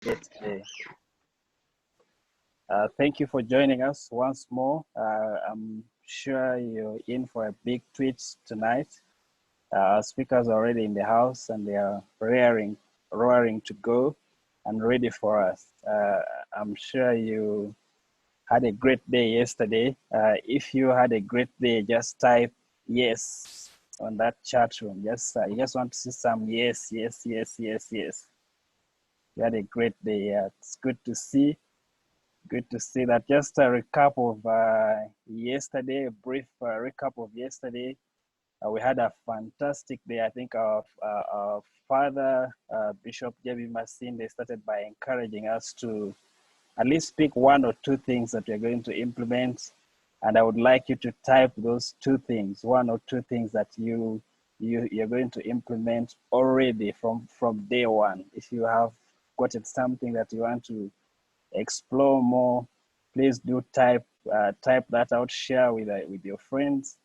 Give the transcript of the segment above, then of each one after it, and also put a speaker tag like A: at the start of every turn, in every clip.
A: great day. Thank you for joining us once more. I'm sure you're in for a big tweet tonight. Our speakers are already in the house and they are roaring to go and ready for us. I'm sure you had a great day yesterday. If you had a great day, just type yes on that chat room. You just want to see some yes, yes, yes, yes, yes. You had a great day. It's good to see. Good to see that. Just a recap of yesterday, a brief recap of yesterday. We had a fantastic day. I think our father, Bishop J.B. Masinde, started by encouraging us to at least pick one or two things that we're going to implement. And I would like you to type those two things, one or two things that you're going to implement already from day one. If you have gotten something that you want to explore more, please do type that out, share with your friends.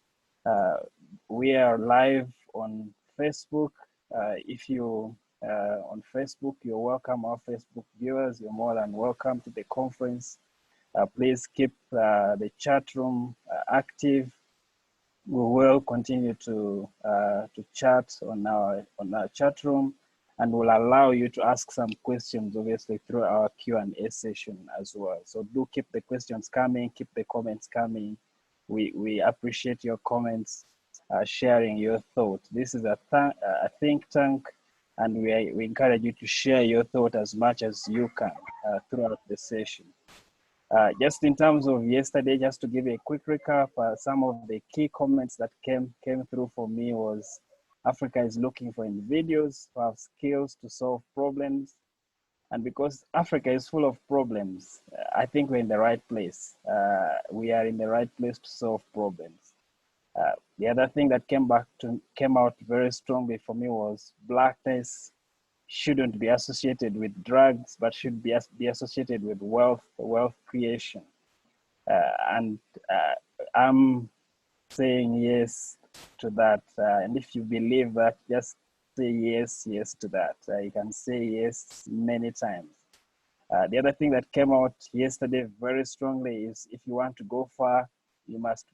A: We are live on Facebook. If you on Facebook, you're welcome. Our Facebook viewers, you're more than welcome to the conference. Please keep the chat room active. We will continue to chat on our chat room, and will allow you to ask some questions, obviously, through our Q&A session as well. So do keep the questions coming, keep the comments coming. We appreciate your comments, sharing your thoughts. This is a think tank, and we encourage you to share your thought as much as you can throughout the session. Just in terms of yesterday, just to give you a quick recap, some of the key comments that came through for me was Africa is looking for individuals who have skills to solve problems. And because Africa is full of problems, I think we're in the right place. We are in the right place to solve problems. The other thing that came out very strongly for me was blackness shouldn't be associated with drugs, but should be associated with wealth creation. And I'm saying yes to that. And if you believe that, just say yes to that. You can say yes many times. The other thing that came out yesterday very strongly is if you want to go far, you must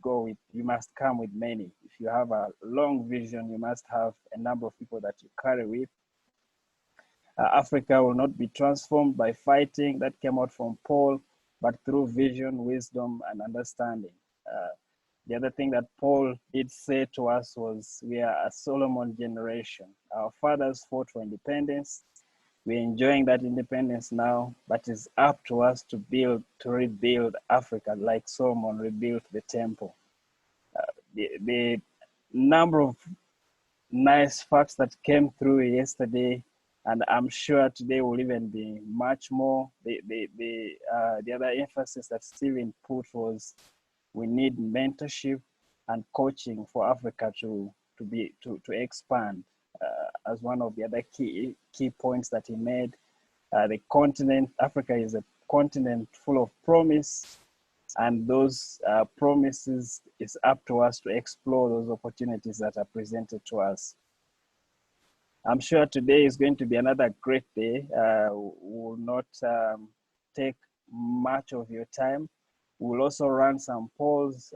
A: come with many. If you have a long vision, you must have a number of people that you carry with. Africa will not be transformed by fighting. That came out from Paul, but through vision, wisdom, and understanding. The other thing that Paul did say to us was, we are a Solomon generation. Our fathers fought for independence. We're enjoying that independence now, but it's up to us to rebuild Africa like Solomon rebuilt the temple. The number of nice facts that came through yesterday, and I'm sure today will even be much more. The other emphasis that Stephen put was we need mentorship and coaching for Africa to expand. As one of the other key points that he made, the continent, Africa is a continent full of promise, and those promises, is up to us to explore those opportunities that are presented to us. I'm sure today is going to be another great day. We will not take much of your time. We'll also run some polls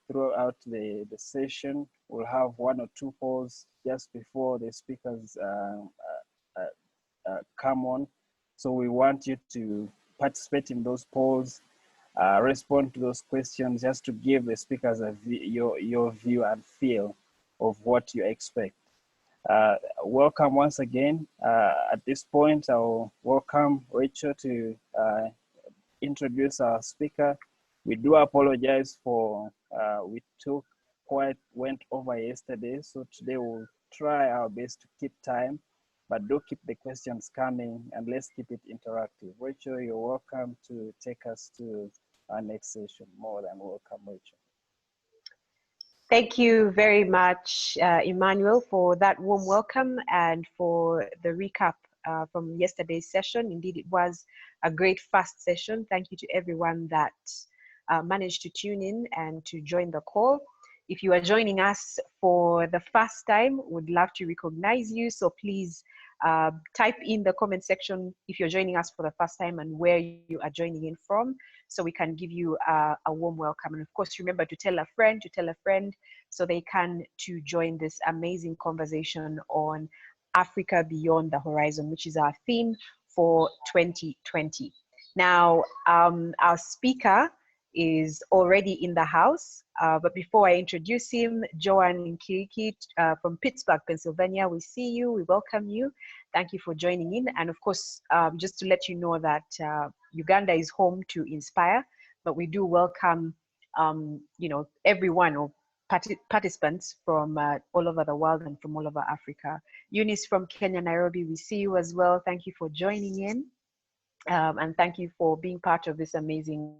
A: throughout the session. We'll have one or two polls just before the speakers come on. So we want you to participate in those polls, respond to those questions, just to give the speakers your view and feel of what you expect. Welcome once again. At this point, I'll welcome Rachel to introduce our speaker. We do apologize for went over yesterday, so today we'll try our best to keep time, but do keep the questions coming and let's keep it interactive. Rachel, you're welcome to take us to our next session. More than welcome, Rachel.
B: Thank you very much, Emmanuel, for that warm welcome and for the recap from yesterday's session. Indeed, it was a great fast session. Thank you to everyone that managed to tune in and to join the call. If you are joining us for the first time, would love to recognize you. So please type in the comment section if you're joining us for the first time and where you are joining in from, so we can give you a warm welcome. And of course, remember to tell a friend so they can to join this amazing conversation on Africa Beyond the Horizon, which is our theme for 2020. Now, our speaker is already in the house, but before I introduce him, Joan Nkiriki from Pittsburgh, Pennsylvania, we see you, we welcome you. Thank you for joining in. And of course, just to let you know that Uganda is home to Inspire, but we do welcome, you know, everyone or participants from all over the world and from all over Africa. Eunice from Kenya, Nairobi, we see you as well. Thank you for joining in. And thank you for being part of this amazing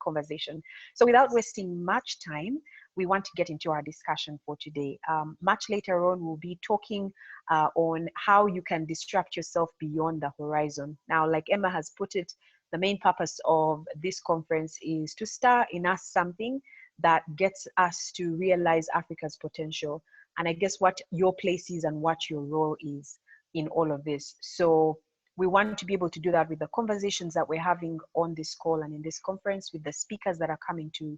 B: conversation. So without wasting much time, we want to get into our discussion for today. Much later on, we'll be talking on how you can disrupt yourself beyond the horizon. Now, like Emma has put it, the main purpose of this conference is to stir in us something that gets us to realize Africa's potential. And I guess what your place is and what your role is in all of this. So we want to be able to do that with the conversations that we're having on this call and in this conference, with the speakers that are coming to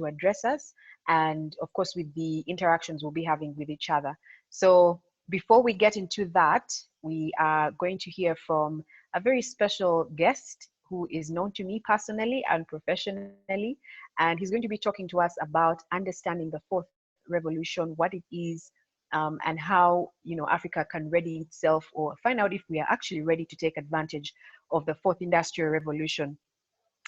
B: address us, and of course with the interactions we'll be having with each other. So before we get into that, we are going to hear from a very special guest who is known to me personally and professionally, and he's going to be talking to us about understanding the fourth revolution, what it is, and how, you know, Africa can ready itself or find out if we are actually ready to take advantage of the fourth industrial revolution.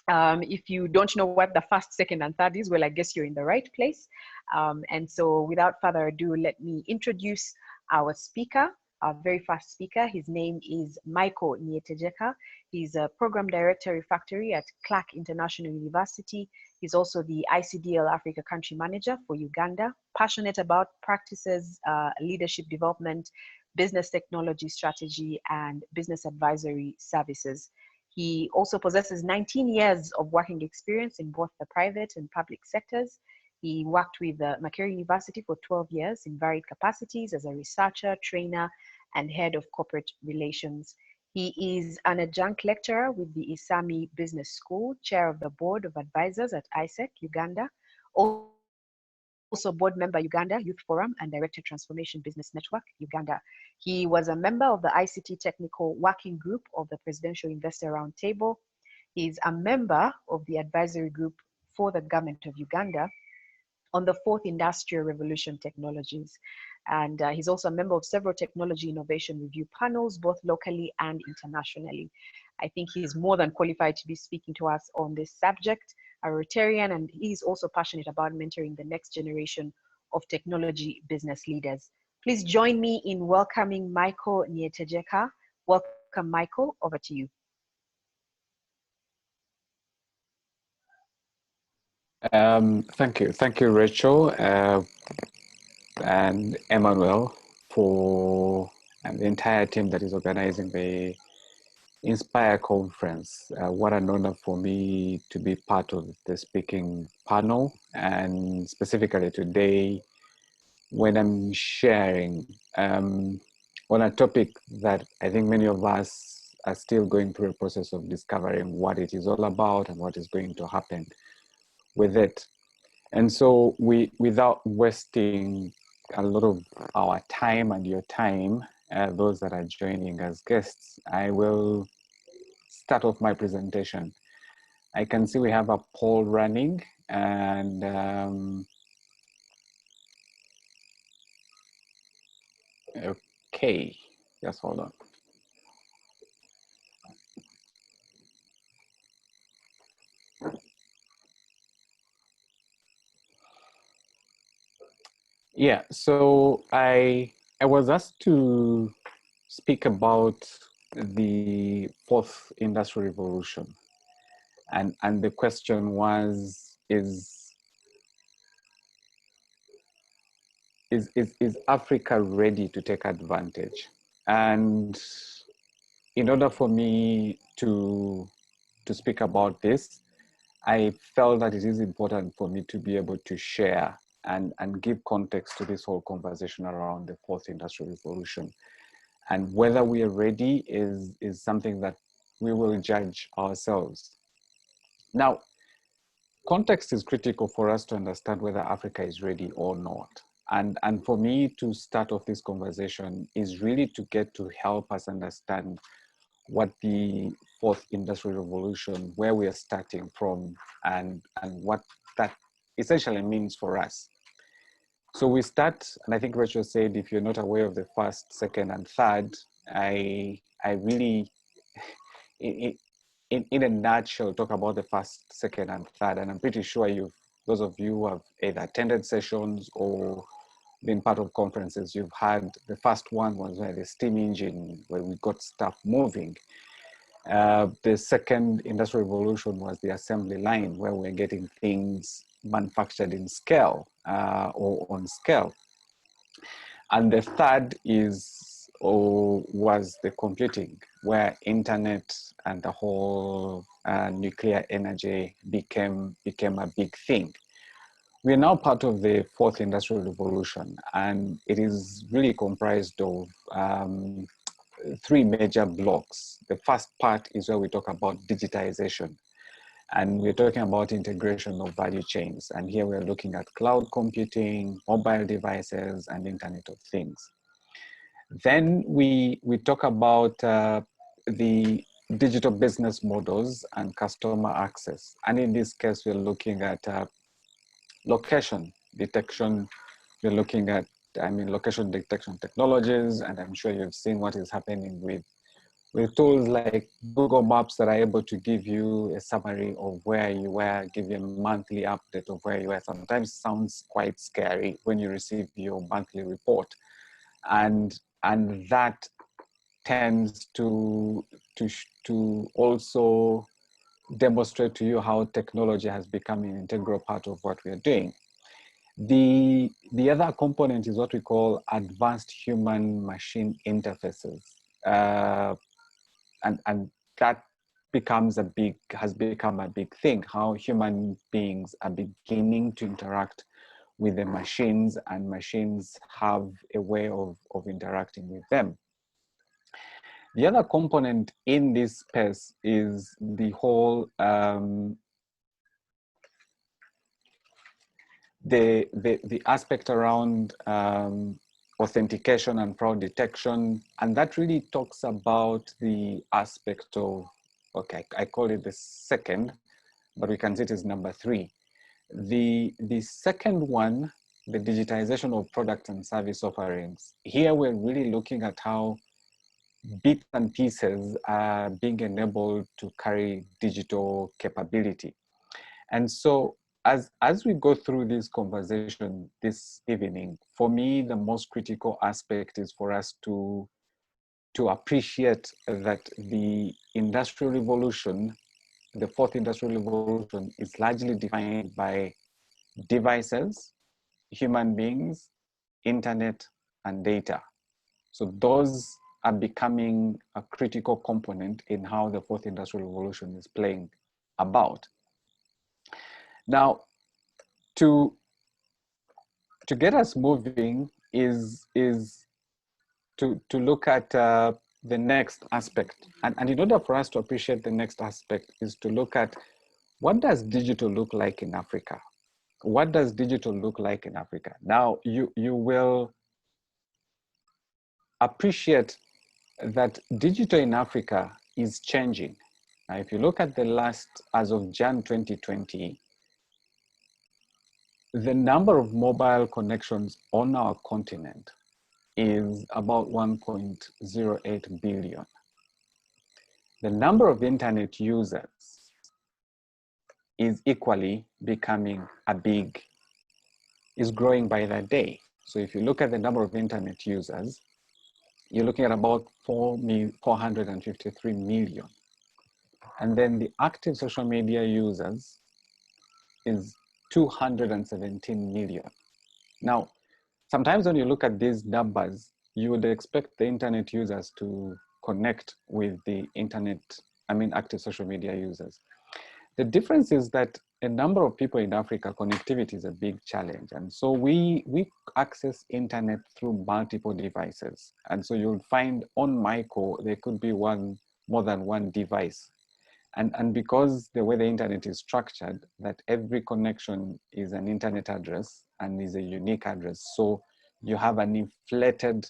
B: If you don't know what the first, second, and third is, well, I guess you're in the right place. And so without further ado, let me introduce our speaker, our very first speaker. His name is Michael Nietejeka. He's a program director refractory at Clark International University. He's also the ICDL Africa country manager for Uganda, passionate about practices, leadership development, business technology strategy, and business advisory services. He also possesses 19 years of working experience in both the private and public sectors. He worked with Makerere University for 12 years in varied capacities as a researcher, trainer, and head of corporate relations. He is an adjunct lecturer with the Isami Business School, chair of the board of advisors at ISEC Uganda, also board member Uganda Youth Forum and director Transformation Business Network Uganda. He was a member of the ICT Technical Working Group of the Presidential Investor Roundtable. He's a member of the advisory group for the government of Uganda on the fourth industrial revolution technologies. And he's also a member of several technology innovation review panels, both locally and internationally. I think he's more than qualified to be speaking to us on this subject, a Rotarian, and he's also passionate about mentoring the next generation of technology business leaders. Please join me in welcoming Michael Nietejeka. Welcome, Michael, over to you.
C: Thank you, Rachel, and Emmanuel and the entire team that is organizing the Inspire conference. What an honor for me to be part of the speaking panel, and specifically today when I'm sharing on a topic that I think many of us are still going through a process of discovering what it is all about and what is going to happen with it. And so without wasting a lot of our time and your time, those that are joining as guests, I will start off my presentation. I can see we have a poll running, and okay, just hold on. Yeah, so I was asked to speak about the fourth industrial revolution, and the question was, is Africa ready to take advantage? And in order for me to speak about this, I felt that it is important for me to be able to share and give context to this whole conversation around the fourth industrial revolution. And whether we are ready is something that we will judge ourselves. Now, context is critical for us to understand whether Africa is ready or not. And for me to start off this conversation is really to get to help us understand what the fourth industrial revolution, where we are starting from, and what that essentially means for us. So we start, and I think Rachel said, if you're not aware of the first, second, and third, I really, in a nutshell, talk about the first, second, and third. And I'm pretty sure those of you who have either attended sessions or been part of conferences, you've had the first one was where the steam engine, where we got stuff moving. The second industrial revolution was the assembly line, where we're getting things manufactured in scale or on scale. And the third was the computing, where internet and the whole nuclear energy became a big thing. We are now part of the fourth industrial revolution, and it is really comprised of three major blocks. The first part is where we talk about digitization, and we're talking about integration of value chains. And here we're looking at cloud computing, mobile devices, and Internet of Things. Then we talk about the digital business models and customer access. And in this case, we're looking at location detection. We're looking at, location detection technologies, and I'm sure you've seen what is happening with tools like Google Maps that are able to give you a summary of where you were, give you a monthly update of where you were. Sometimes sounds quite scary when you receive your monthly report. And that tends to also demonstrate to you how technology has become an integral part of what we are doing. The other component is what we call advanced human-machine interfaces. And that has become a big thing, how human beings are beginning to interact with the machines, and machines have a way of interacting with them. The other component in this space is the whole the aspect around authentication and fraud detection, and that really talks about the aspect of, okay, I call it the second, but we can see it as number 3. The second one, the digitization of products and service offerings. Here we're really looking at how bits and pieces are being enabled to carry digital capability. And so as we go through this conversation this evening, for me, the most critical aspect is for us to appreciate that the industrial revolution, the fourth industrial revolution, is largely defined by devices, human beings, internet, and data. So those are becoming a critical component in how the fourth industrial revolution is playing about. Now, to get us moving is to look at the next aspect. And in order for us to appreciate the next aspect is to look at, what does digital look like in Africa? What does digital look like in Africa? Now, you will appreciate that digital in Africa is changing. Now, if you look at the last, as of Jan 2020, the number of mobile connections on our continent is about 1.08 billion. The number of internet users is equally becoming is growing by the day. So if you look at the number of internet users, you're looking at about 453 million. And then the active social media users is 217 million. Now, sometimes when you look at these numbers, you would expect the internet users to connect with the internet, active social media users. The difference is that a number of people in Africa, connectivity is a big challenge. And so we access internet through multiple devices. And so you'll find on my core, there could be more than one device. And because the way the internet is structured, that every connection is an internet address and is a unique address. So you have an inflated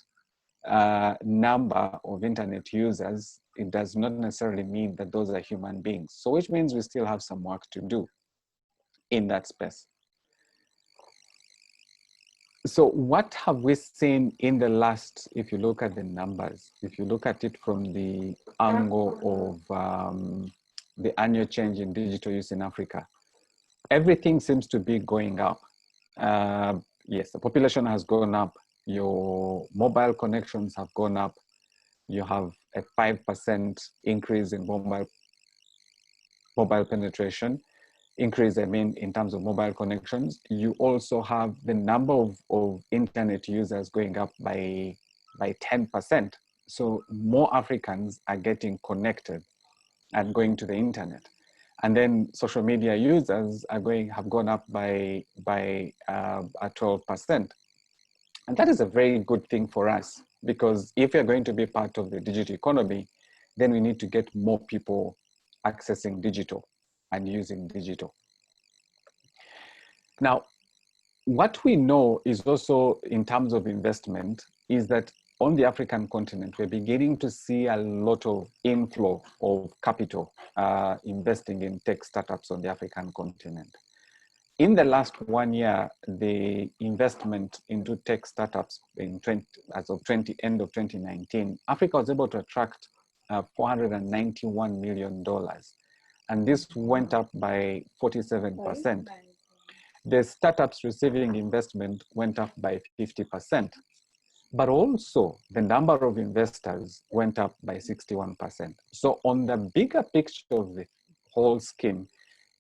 C: number of internet users. It does not necessarily mean that those are human beings. So which means we still have some work to do in that space. So what have we seen in the last, if you look at the numbers, if you look at it from the angle of the annual change in digital use in Africa, everything seems to be going up. Yes, the population has gone up. Your mobile connections have gone up. You have a 5% increase in mobile penetration. Increase, I mean, in terms of mobile connections. You also have the number of internet users going up by 10%. So more Africans are getting connected and going to the internet. And then social media users have gone up by 12%. And that is a very good thing for us, because if you're going to be part of the digital economy, then we need to get more people accessing digital and using digital. Now, what we know is also in terms of investment is that on the African continent, we're beginning to see a lot of inflow of capital investing in tech startups on the African continent. In the last 1 year, the investment into tech startups as of end of 2019, Africa was able to attract $491 million. And this went up by 47%. The startups receiving investment went up by 50%. But also the number of investors went up by 61%. So on the bigger picture of the whole scheme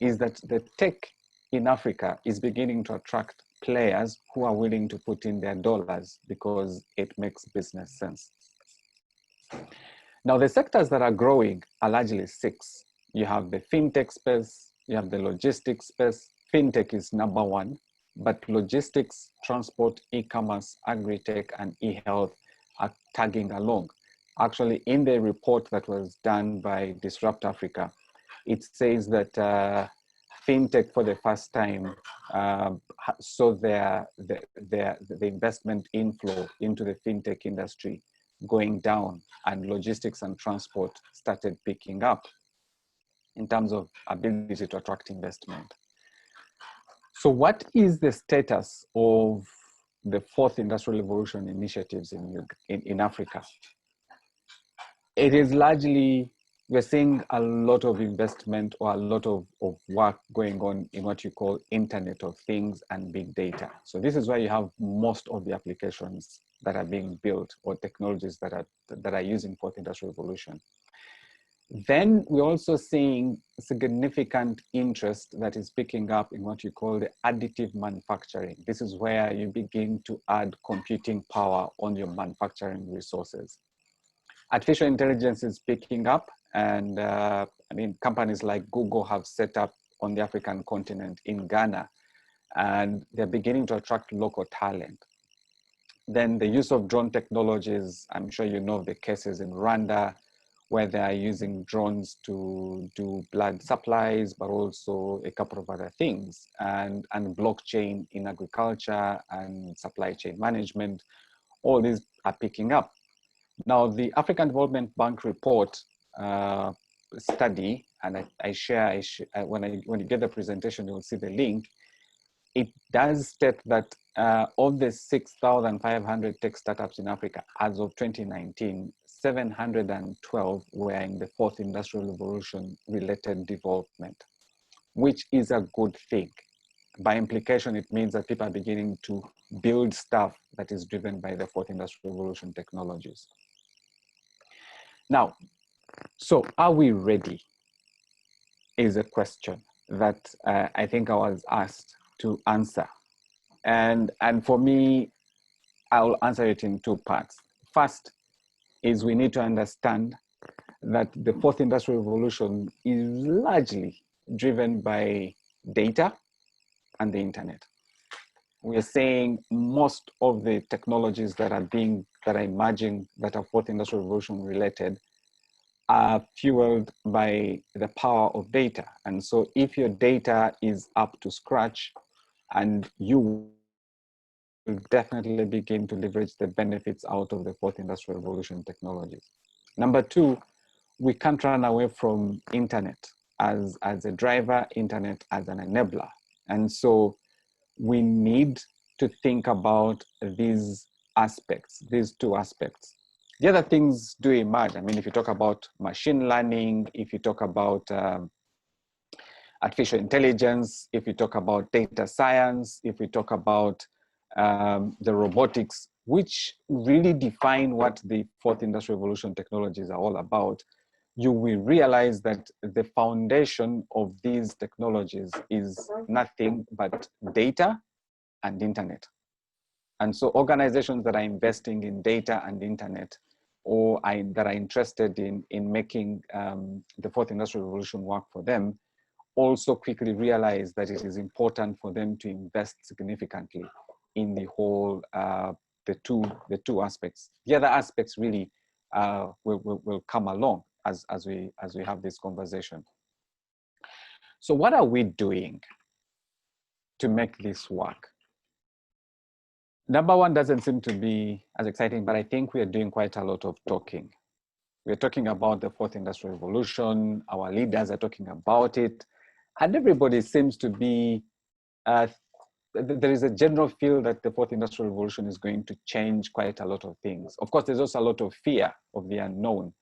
C: is that the tech in Africa is beginning to attract players who are willing to put in their dollars because it makes business sense. Now, the sectors that are growing are largely 6. You have the fintech space, you have the logistics space. Fintech is number 1, but logistics, transport, e-commerce, agri-tech, and e-health are tagging along. Actually, in the report that was done by Disrupt Africa, it says that fintech for the first time saw the investment inflow into the fintech industry going down, and logistics and transport started picking up in terms of ability to attract investment. So what is the status of the 4th Industrial Revolution initiatives in Africa? It is largely, we're seeing a lot of investment or a lot of work going on in what you call Internet of Things and big data. So this is where you have most of the applications that are being built or technologies that are using 4th Industrial Revolution. Then we're also seeing significant interest that is picking up in what you call the additive manufacturing. This is where you begin to add computing power on your manufacturing resources. Artificial intelligence is picking up, and I mean, companies like Google have set up on the African continent in Ghana, and they're beginning to attract local talent. Then the use of drone technologies, I'm sure you know the cases in Rwanda, where they are using drones to do blood supplies, but also a couple of other things, and blockchain in agriculture and supply chain management. All these are picking up. Now, the African Development Bank report study, and when you get the presentation, you'll see the link. It does state that of the 6,500 tech startups in Africa as of 2019, 712 were in the 4th Industrial Revolution related development, which is a good thing. By implication, it means that people are beginning to build stuff that is driven by the 4th Industrial Revolution technologies. Now, so are we ready? Is a question that I think I was asked to answer. And for me, I'll answer it in 2 parts. First is we need to understand that the 4th Industrial Revolution is largely driven by data and the internet. We are saying most of the technologies that are emerging, that are fourth industrial revolution related, are fueled by the power of data. And so if your data is up to scratch, and you will definitely begin to leverage the benefits out of the fourth industrial revolution technologies. Number two, we can't run away from internet as a driver, internet as an enabler. And so we need to think about these aspects, these two aspects. The other things do emerge. I mean, if you talk about machine learning, if you talk about artificial intelligence, if you talk about data science, if we talk about the robotics, which really define what the fourth industrial revolution technologies are all about, you will realize that the foundation of these technologies is nothing but data and internet. And so organizations that are investing in data and internet, or that are interested in making the fourth industrial revolution work for them, also quickly realize that it is important for them to invest significantly in the whole, the two aspects. The other aspects really will come along as we have this conversation. So what are we doing to make this work? Number one doesn't seem to be as exciting, but I think we are doing quite a lot of talking. We're talking about the fourth industrial revolution. Our leaders are talking about it. And everybody seems to be, there is a general feel that the fourth industrial revolution is going to change quite a lot of things. Of course, there's also a lot of fear of the unknown.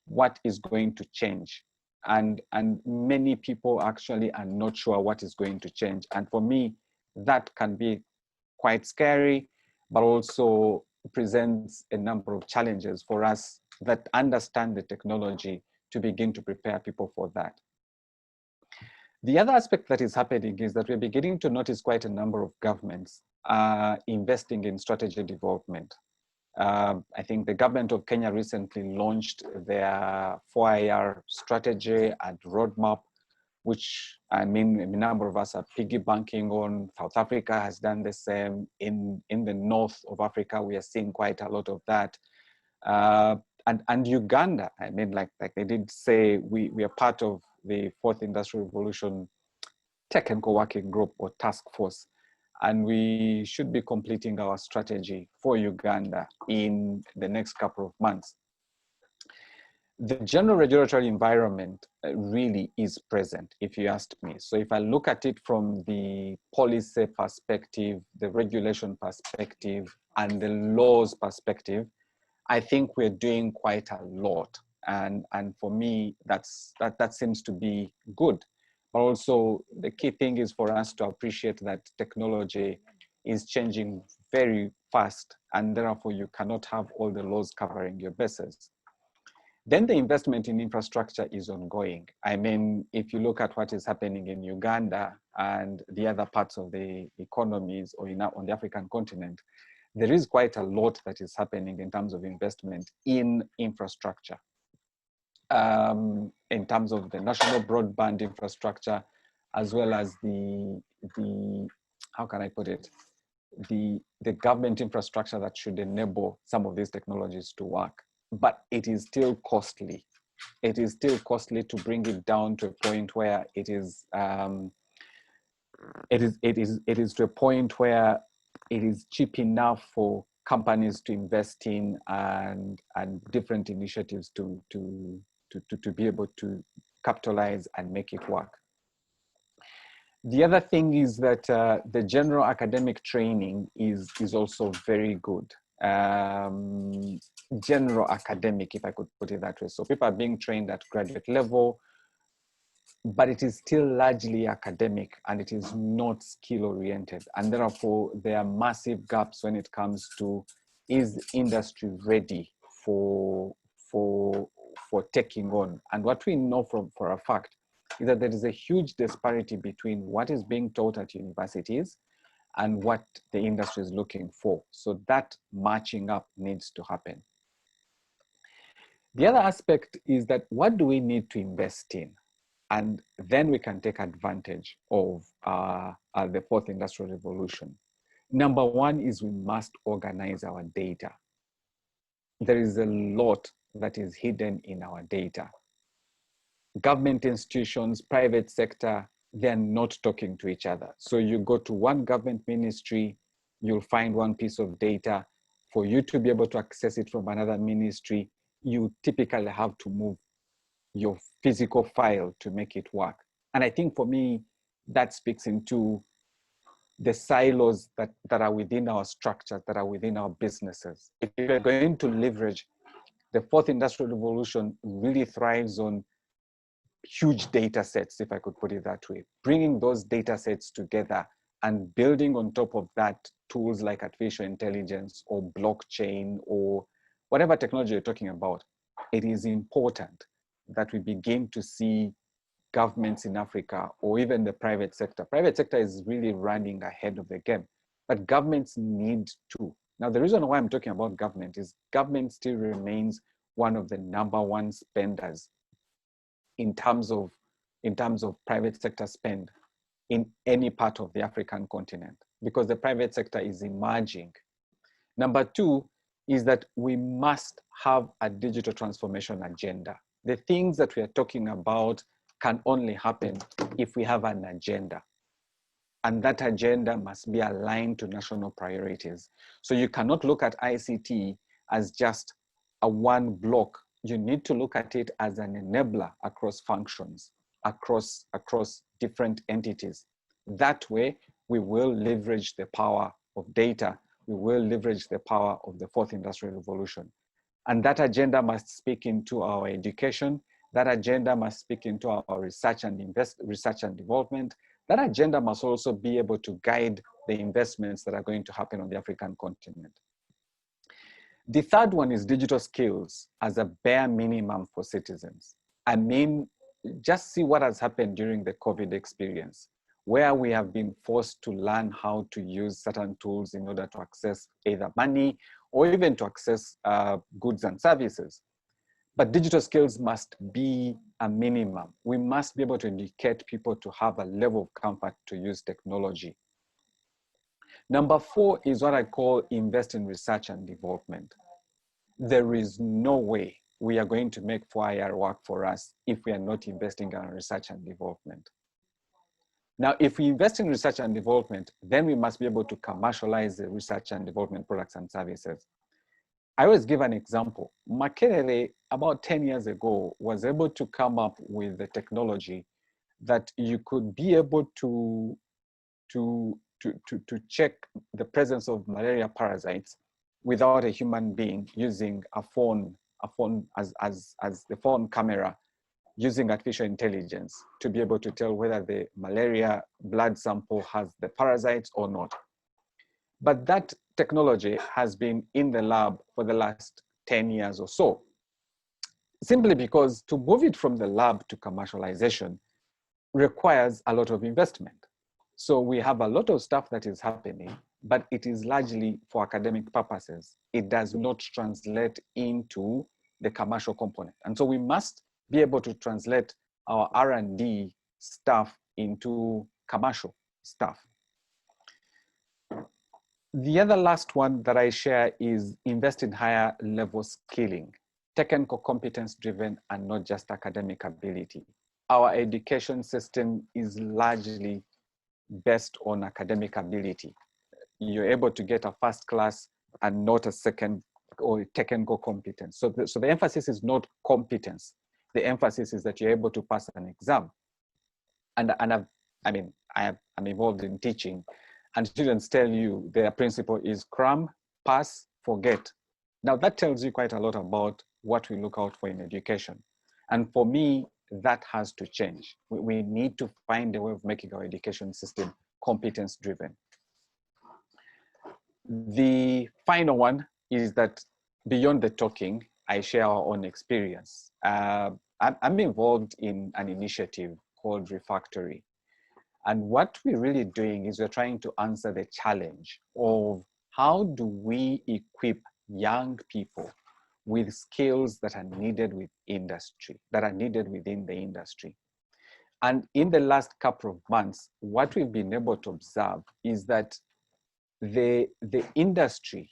C: What is going to change? And many people actually are not sure what is going to change. And for me, that can be quite scary, but also presents a number of challenges for us that understand the technology to begin to prepare people for that. The other aspect that is happening is that we're beginning to notice quite a number of governments investing in strategy development. I think the government of Kenya recently launched their 4IR strategy and roadmap, which I mean, a number of us are piggy banking on. South Africa has done the same. In the north of Africa, we are seeing quite a lot of that. And Uganda, I mean, like they did say, we are part of the fourth industrial revolution technical working group or task force. And we should be completing our strategy for Uganda in the next couple of months. The general regulatory environment really is present, if you asked me. So if I look at it from the policy perspective, the regulation perspective, and the laws perspective, I think we're doing quite a lot. And for me, that seems to be good. But also the key thing is for us to appreciate that technology is changing very fast, and therefore you cannot have all the laws covering your bases. Then the investment in infrastructure is ongoing. I mean, if you look at what is happening in Uganda and the other parts of the economies or on the African continent, there is quite a lot that is happening in terms of investment in infrastructure. In terms of the national broadband infrastructure, as well as the how can I put it, the government infrastructure that should enable some of these technologies to work. But it is still costly. It is still costly to bring it down to a point where it is to a point where it is cheap enough for companies to invest in and different initiatives to be able to capitalize and make it work. The other thing is that the general academic training is also very good. General academic, if I could put it that way. So people are being trained at graduate level, but it is still largely academic and it is not skill oriented. And therefore there are massive gaps when it comes to, is industry ready for taking on? And what we know for a fact is that there is a huge disparity between what is being taught at universities and what the industry is looking for. So that matching up needs to happen. The other aspect is that what do we need to invest in? and then we can take advantage of the fourth industrial revolution. Number one is we must organize our data. There is a lot that is hidden in our data. Government institutions, private sector, they're not talking to each other. So you go to one government ministry, you'll find one piece of data. For you to be able to access it from another ministry, you typically have to move your physical file to make it work. And I think for me, that speaks into the silos that are within our structures, that are within our businesses. If you're going to leverage, the fourth industrial revolution really thrives on huge data sets, if I could put it that way. Bringing those data sets together and building on top of that tools like artificial intelligence or blockchain or whatever technology you're talking about, it is important that we begin to see governments in Africa or even the private sector. Private sector is really running ahead of the game, but governments need to. Now, the reason why I'm talking about government is government still remains one of the #1 spenders in terms of private sector spend in any part of the African continent, because the private sector is emerging. Number two is that we must have a digital transformation agenda. The things that we are talking about can only happen if we have an agenda. And that agenda must be aligned to national priorities. So you cannot look at ICT as just a one block. You need to look at it as an enabler across functions, across different entities. That way, we will leverage the power of data. We will leverage the power of the fourth industrial revolution. And that agenda must speak into our education. That agenda must speak into our research and development. That agenda must also be able to guide the investments that are going to happen on the African continent. The third one is digital skills as a bare minimum for citizens. I mean, just see what has happened during the COVID experience, where we have been forced to learn how to use certain tools in order to access either money or even to access goods and services. But digital skills must be a minimum. We must be able to educate people to have a level of comfort to use technology. Number four is what I call invest in research and development. There is no way we are going to make 4IR work for us if we are not investing in research and development. Now, if we invest in research and development, then we must be able to commercialize the research and development products and services. I always give an example. Makerere, about 10 years ago, was able to come up with the technology that you could be able to check the presence of malaria parasites without a human being, using a phone as the phone camera, using artificial intelligence to be able to tell whether the malaria blood sample has the parasites or not. But that technology has been in the lab for the last 10 years or so, simply because to move it from the lab to commercialization requires a lot of investment. So we have a lot of stuff that is happening, but it is largely for academic purposes. It does not translate into the commercial component. And so we must be able to translate our R&D stuff into commercial stuff. The other last one that I share is invest in higher level skilling, technical competence driven and not just academic ability. Our education system is largely based on academic ability. You're able to get a first class and not a second or technical competence. So the emphasis is not competence. The emphasis is that you're able to pass an exam. And I'm involved in teaching, and students tell you their principle is cram, pass, forget. Now that tells you quite a lot about what we look out for in education. And for me, that has to change. We need to find a way of making our education system competence driven. The final one is that beyond the talking, I share our own experience. I'm involved in an initiative called Refactory. And what we're really doing is we're trying to answer the challenge of how do we equip young people with skills that are needed with industry, that are needed within the industry. And in the last couple of months, what we've been able to observe is that the industry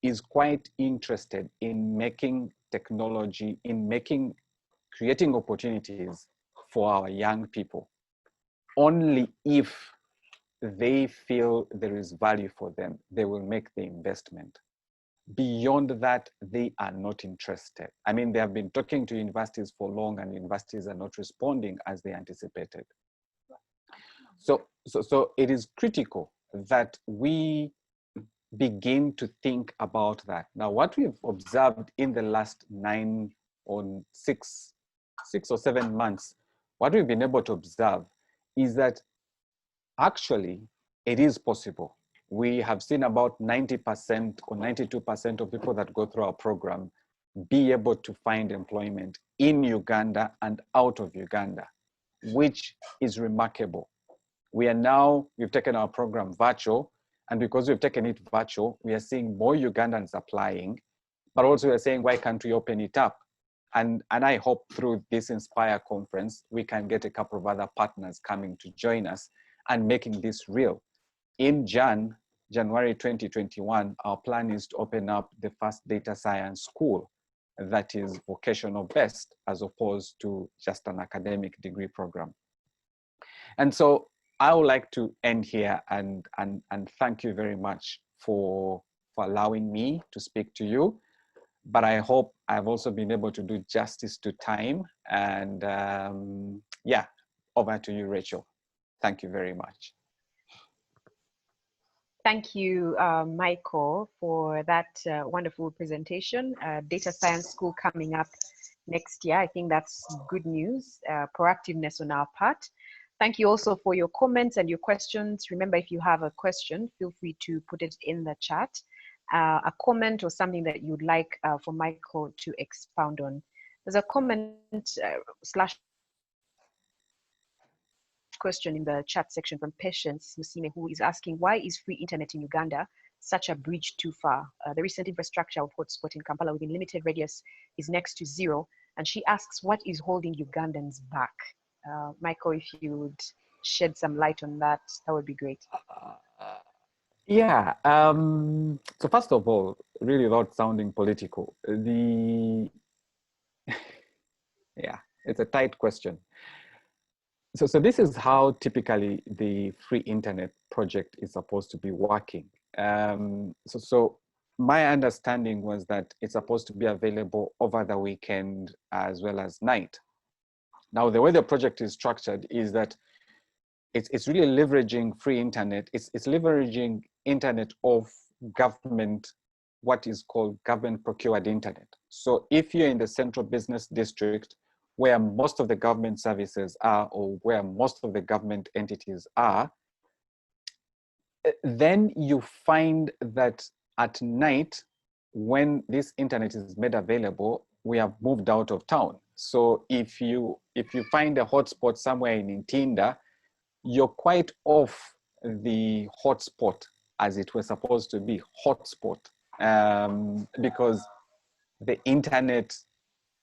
C: is quite interested in making technology, creating opportunities for our young people, only if they feel there is value for them, they will make the investment. Beyond that, they are not interested. I mean, they have been talking to universities for long, and universities are not responding as they anticipated. So it is critical that we begin to think about that. Now, what we've observed in the last 6 or 7 months, what we've been able to observe is that actually it is possible. We have seen about 90% or 92% of people that go through our program be able to find employment in Uganda and out of Uganda, which is remarkable. We've taken our program virtual, and because we've taken it virtual, we are seeing more Ugandans applying, but also we are saying, why can't we open it up? And I hope through this Inspire conference, we can get a couple of other partners coming to join us and making this real. In January 2021, our plan is to open up the first data science school that is vocational based, as opposed to just an academic degree program. And so I would like to end here and thank you very much for allowing me to speak to you. But I hope I've also been able to do justice to time. And yeah, over to you, Rachel. Thank you very much.
B: Thank you, Michael, for that wonderful presentation. Data Science School coming up next year. I think that's good news, proactiveness on our part. Thank you also for your comments and your questions. Remember, if you have a question, feel free to put it in the chat. A comment or something that you'd like for Michael to expound on. There's a comment slash question in the chat section from Patience Musime, who is asking, why is free internet in Uganda such a bridge too far? The recent infrastructure of hotspot in Kampala within limited radius is next to zero. And she asks, what is holding Ugandans back? Michael, if you would shed some light on that, that would be great.
C: Yeah, so first of all, really without sounding political, yeah, it's a tight question. So this is how typically the free internet project is supposed to be working. So my understanding was that it's supposed to be available over the weekend as well as night. Now, the way the project is structured is that it's really leveraging free internet. It's leveraging internet of government, what is called government procured internet. So if you're in the central business district, where most of the government services are, or where most of the government entities are, then you find that at night, when this internet is made available, we have moved out of town. So if you find a hotspot somewhere in Ntinda, you're quite off the hotspot as it was supposed to be, hotspot, because the internet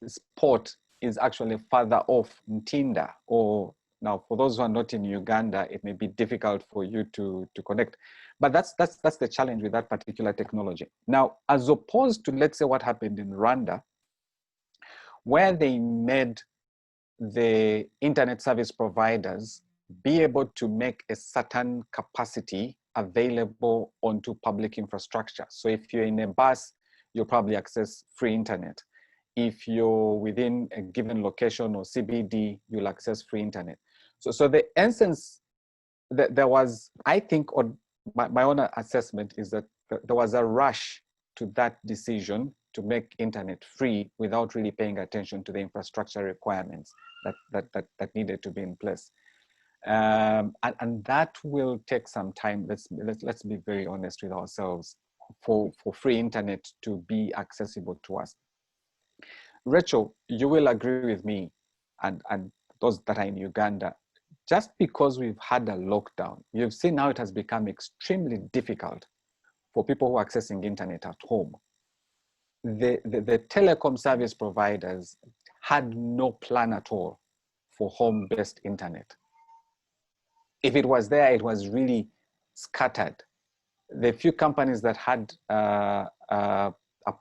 C: spot is actually further off Ntinda. Or now, for those who are not in Uganda, it may be difficult for you to connect. But that's the challenge with that particular technology. Now, as opposed to, let's say, what happened in Rwanda, where they made the internet service providers be able to make a certain capacity available onto public infrastructure. So if you're in a bus, you'll probably access free internet. If you're within a given location or CBD, you'll access free internet. So the essence that there was, I think, on my own assessment is that there was a rush to that decision to make internet free without really paying attention to the infrastructure requirements that needed to be in place. And that will take some time. Let's be very honest with ourselves, for free internet to be accessible to us. Rachel, you will agree with me, and those that are in Uganda, just because we've had a lockdown, you've seen how it has become extremely difficult for people who are accessing internet at home. The telecom service providers had no plan at all for home-based internet. If it was there, it was really scattered. The few companies that had a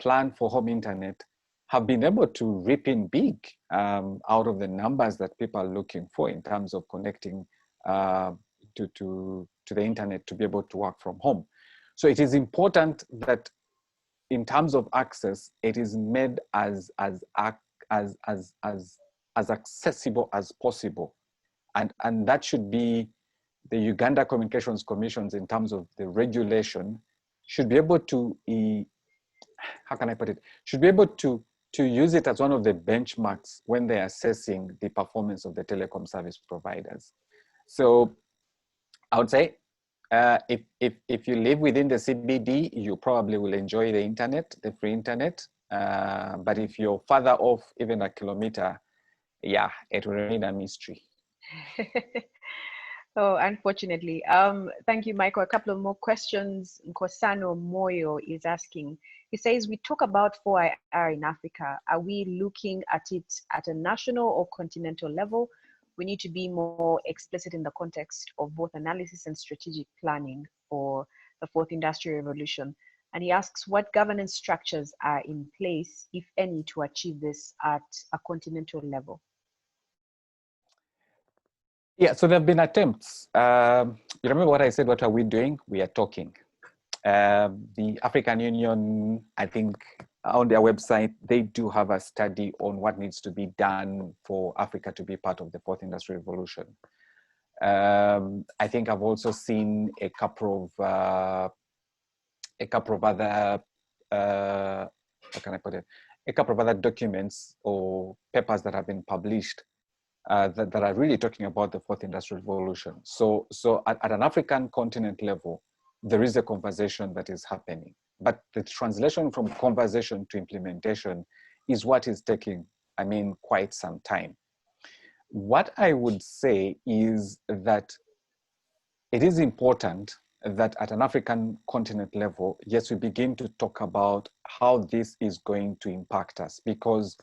C: plan for home internet have been able to rip in big out of the numbers that people are looking for in terms of connecting to the internet to be able to work from home. So it is important that in terms of access, it is made as accessible as possible. And that should be the Uganda Communications Commissions in terms of the regulation should be able to, how can I put it? Should be able to use it as one of the benchmarks when they're assessing the performance of the telecom service providers. So I would say, if you live within the CBD, you probably will enjoy the internet, the free internet. But if you're further off, even a kilometer, yeah, it will remain a mystery.
B: Oh, unfortunately. Thank you, Michael. A couple of more questions. Nkosano Moyo is asking. He says, we talk about 4IR in Africa. Are we looking at it at a national or continental level? We need to be more explicit in the context of both analysis and strategic planning for the fourth industrial revolution. And he asks, what governance structures are in place, if any, to achieve this at a continental level?
C: Yeah, so there have been attempts. You remember what I said, what are we doing? We are talking. The African Union, I think on their website, they do have a study on what needs to be done for Africa to be part of the fourth industrial revolution. I think I've also seen a couple of other, how can I put it? A couple of other documents or papers that have been published that are really talking about the fourth industrial revolution. So at an African continent level, there is a conversation that is happening, but the translation from conversation to implementation is what is taking, I mean, quite some time. What I would say is that it is important that at an African continent level, yes, we begin to talk about how this is going to impact us, because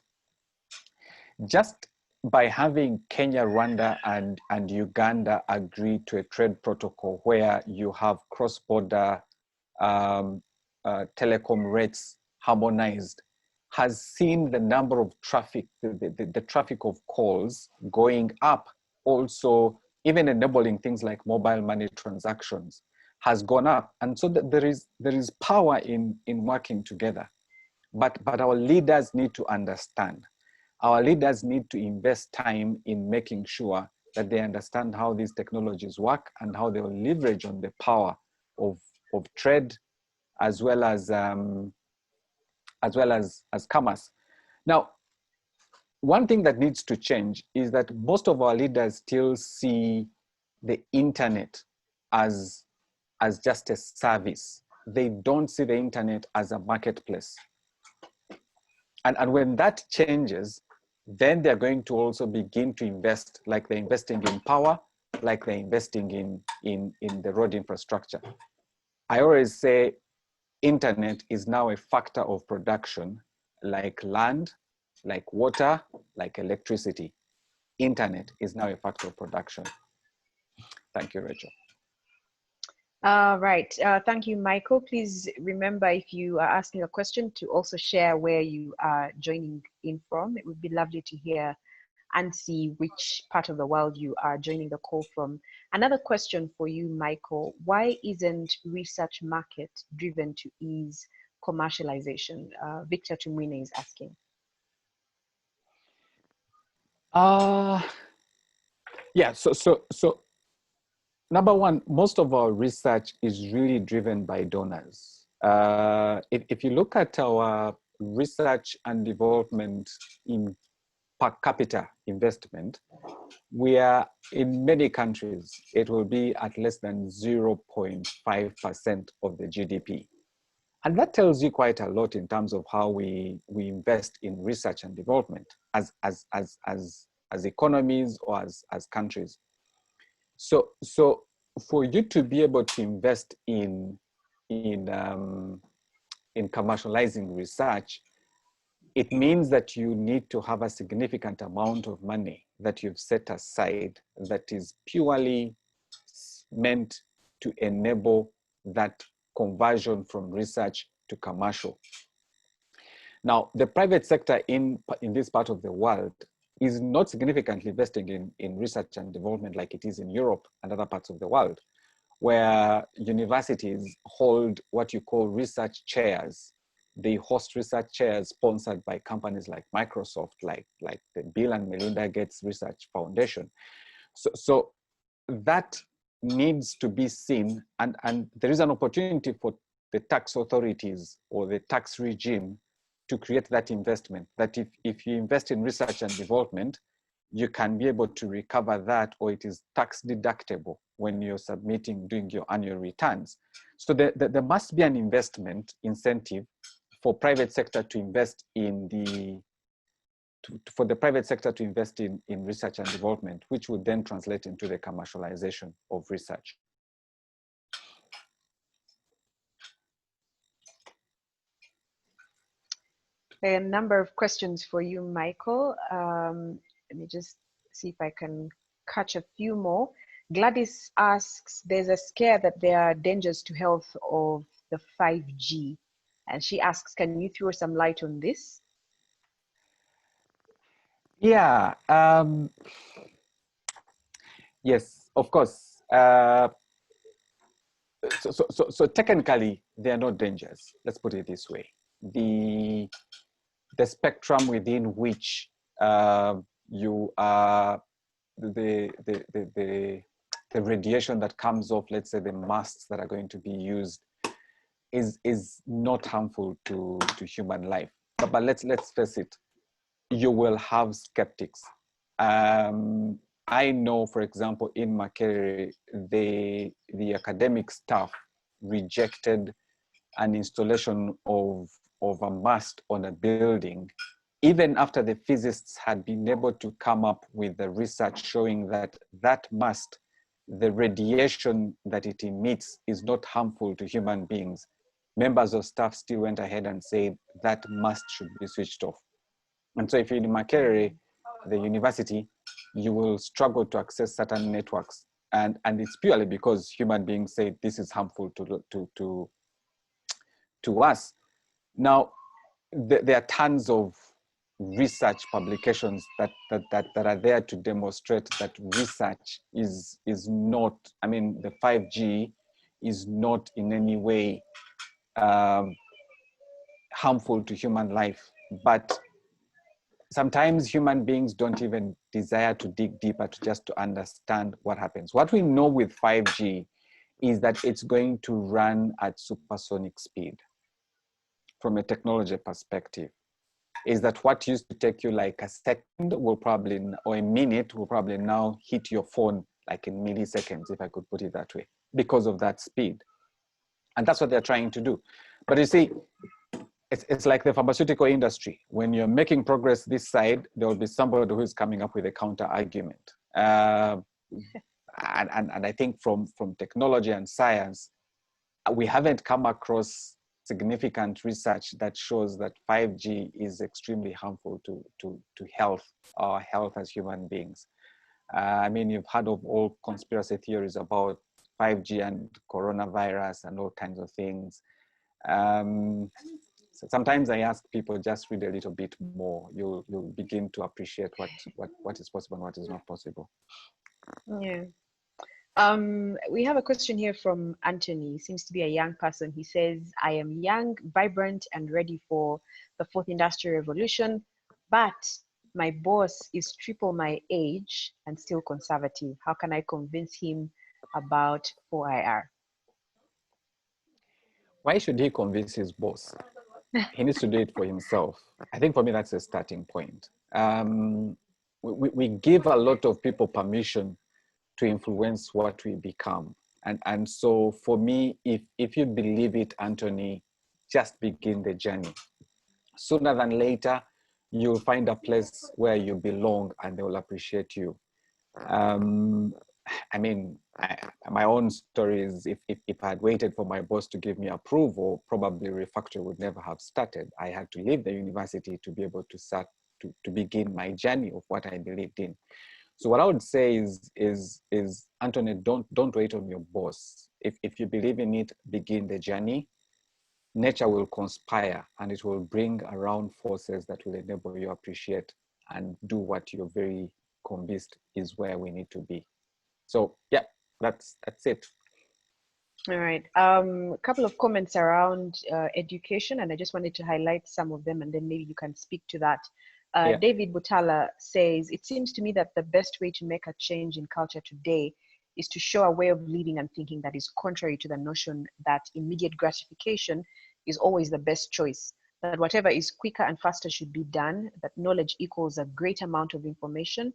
C: just by having Kenya, Rwanda, and Uganda agree to a trade protocol where you have cross-border telecom rates harmonized, has seen the number of traffic, the traffic of calls going up. Also, even enabling things like mobile money transactions has gone up. And so that there is power in working together. But our leaders need to understand. Our leaders need to invest time in making sure that they understand how these technologies work and how they will leverage on the power of trade as well as commerce. Now, one thing that needs to change is that most of our leaders still see the internet as just a service. They don't see the internet as a marketplace. And when that changes, then they're going to also begin to invest, like they're investing in power, like they're investing in the road infrastructure. I always say internet is now a factor of production, like land, like water, like electricity. Internet is now a factor of production. Thank you, Rachel.
B: Right. Thank you, Michael. Please remember, if you are asking a question, to also share where you are joining in from. It would be lovely to hear and see which part of the world you are joining the call from. Another question for you, Michael. Why isn't research market driven to ease commercialization? Victor Tumwine is asking.
C: Yeah, so number one, most of our research is really driven by donors. If you look at our research and development in per capita investment, we are, in many countries, it will be at less than 0.5% of the GDP. And that tells you quite a lot in terms of how we invest in research and development as economies or as countries. So for you to be able to invest in commercializing research, it means that you need to have a significant amount of money that you've set aside that is purely meant to enable that conversion from research to commercial. Now, the private sector in this part of the world is not significantly investing in research and development like it is in Europe and other parts of the world, where universities hold what you call research chairs. They host research chairs sponsored by companies like Microsoft, like the Bill and Melinda Gates Research Foundation. So that needs to be seen, and there is an opportunity for the tax authorities or the tax regime to create that investment, that if you invest in research and development, you can be able to recover that, or it is tax deductible when you're doing your annual returns. So there must be an investment incentive for private sector to invest in for the private sector to invest in research and development, which would then translate into the commercialization of research.
B: A number of questions for you, Michael. Let me just see if I can catch a few more. Gladys asks, there's a scare that there are dangers to health of the 5G. And she asks, can you throw some light on this?
C: Yeah, yes, of course. So technically, they are not dangers. Let's put it this way. The spectrum within which you are, the radiation that comes off, let's say the masts that are going to be used, is not harmful to human life. But let's face it, you will have skeptics. I know, for example, in Makerere, the academic staff rejected an installation of a mast on a building, even after the physicists had been able to come up with the research showing that that mast, the radiation that it emits is not harmful to human beings. Members of staff still went ahead and said that mast should be switched off. And so if you're in Makerere, the university, you will struggle to access certain networks. And it's purely because human beings say this is harmful to us. Now, there are tons of research publications that are there to demonstrate that research is not, I mean, the 5G is not in any way harmful to human life. But sometimes human beings don't even desire to dig deeper to understand what happens. What we know with 5G is that it's going to run at supersonic speed. From a technology perspective, is that what used to take you like a second will probably, or a minute, will probably now hit your phone like in milliseconds, if I could put it that way, because of that speed. And that's what they're trying to do. But you see, it's like the pharmaceutical industry. When you're making progress this side, there will be somebody who is coming up with a counter argument. And I think from technology and science, we haven't come across significant research that shows that 5G is extremely harmful to health, our health as human beings. I mean, you've heard of all conspiracy theories about 5G and coronavirus and all kinds of things. So sometimes I ask people, just read a little bit more. You'll begin to appreciate what is possible and what is not possible.
B: Yeah. We have a question here from Anthony. Seems to be a young person. He says, I am young, vibrant, and ready for the fourth industrial revolution, but my boss is triple my age and still conservative. How can I convince him about 4IR?
C: Why should he convince his boss? He needs to do it for himself. I think for me, that's a starting point. We give a lot of people permission to influence what we become. And so for me, if you believe it, Anthony, just begin the journey. Sooner than later, you'll find a place where you belong and they will appreciate you. I mean, my own story is if I had waited for my boss to give me approval, probably Refactory would never have started. I had to leave the university to be able to start to begin my journey of what I believed in. So what I would say is Antoinette, don't wait on your boss. If you believe in it, begin the journey. Nature will conspire and it will bring around forces that will enable you to appreciate and do what you're very convinced is where we need to be. So yeah, that's it.
B: All right. A couple of comments around education, and I just wanted to highlight some of them, and then maybe you can speak to that.
C: Yeah.
B: David Butala says, it seems to me that the best way to make a change in culture today is to show a way of living and thinking that is contrary to the notion that immediate gratification is always the best choice, that whatever is quicker and faster should be done, that knowledge equals a great amount of information.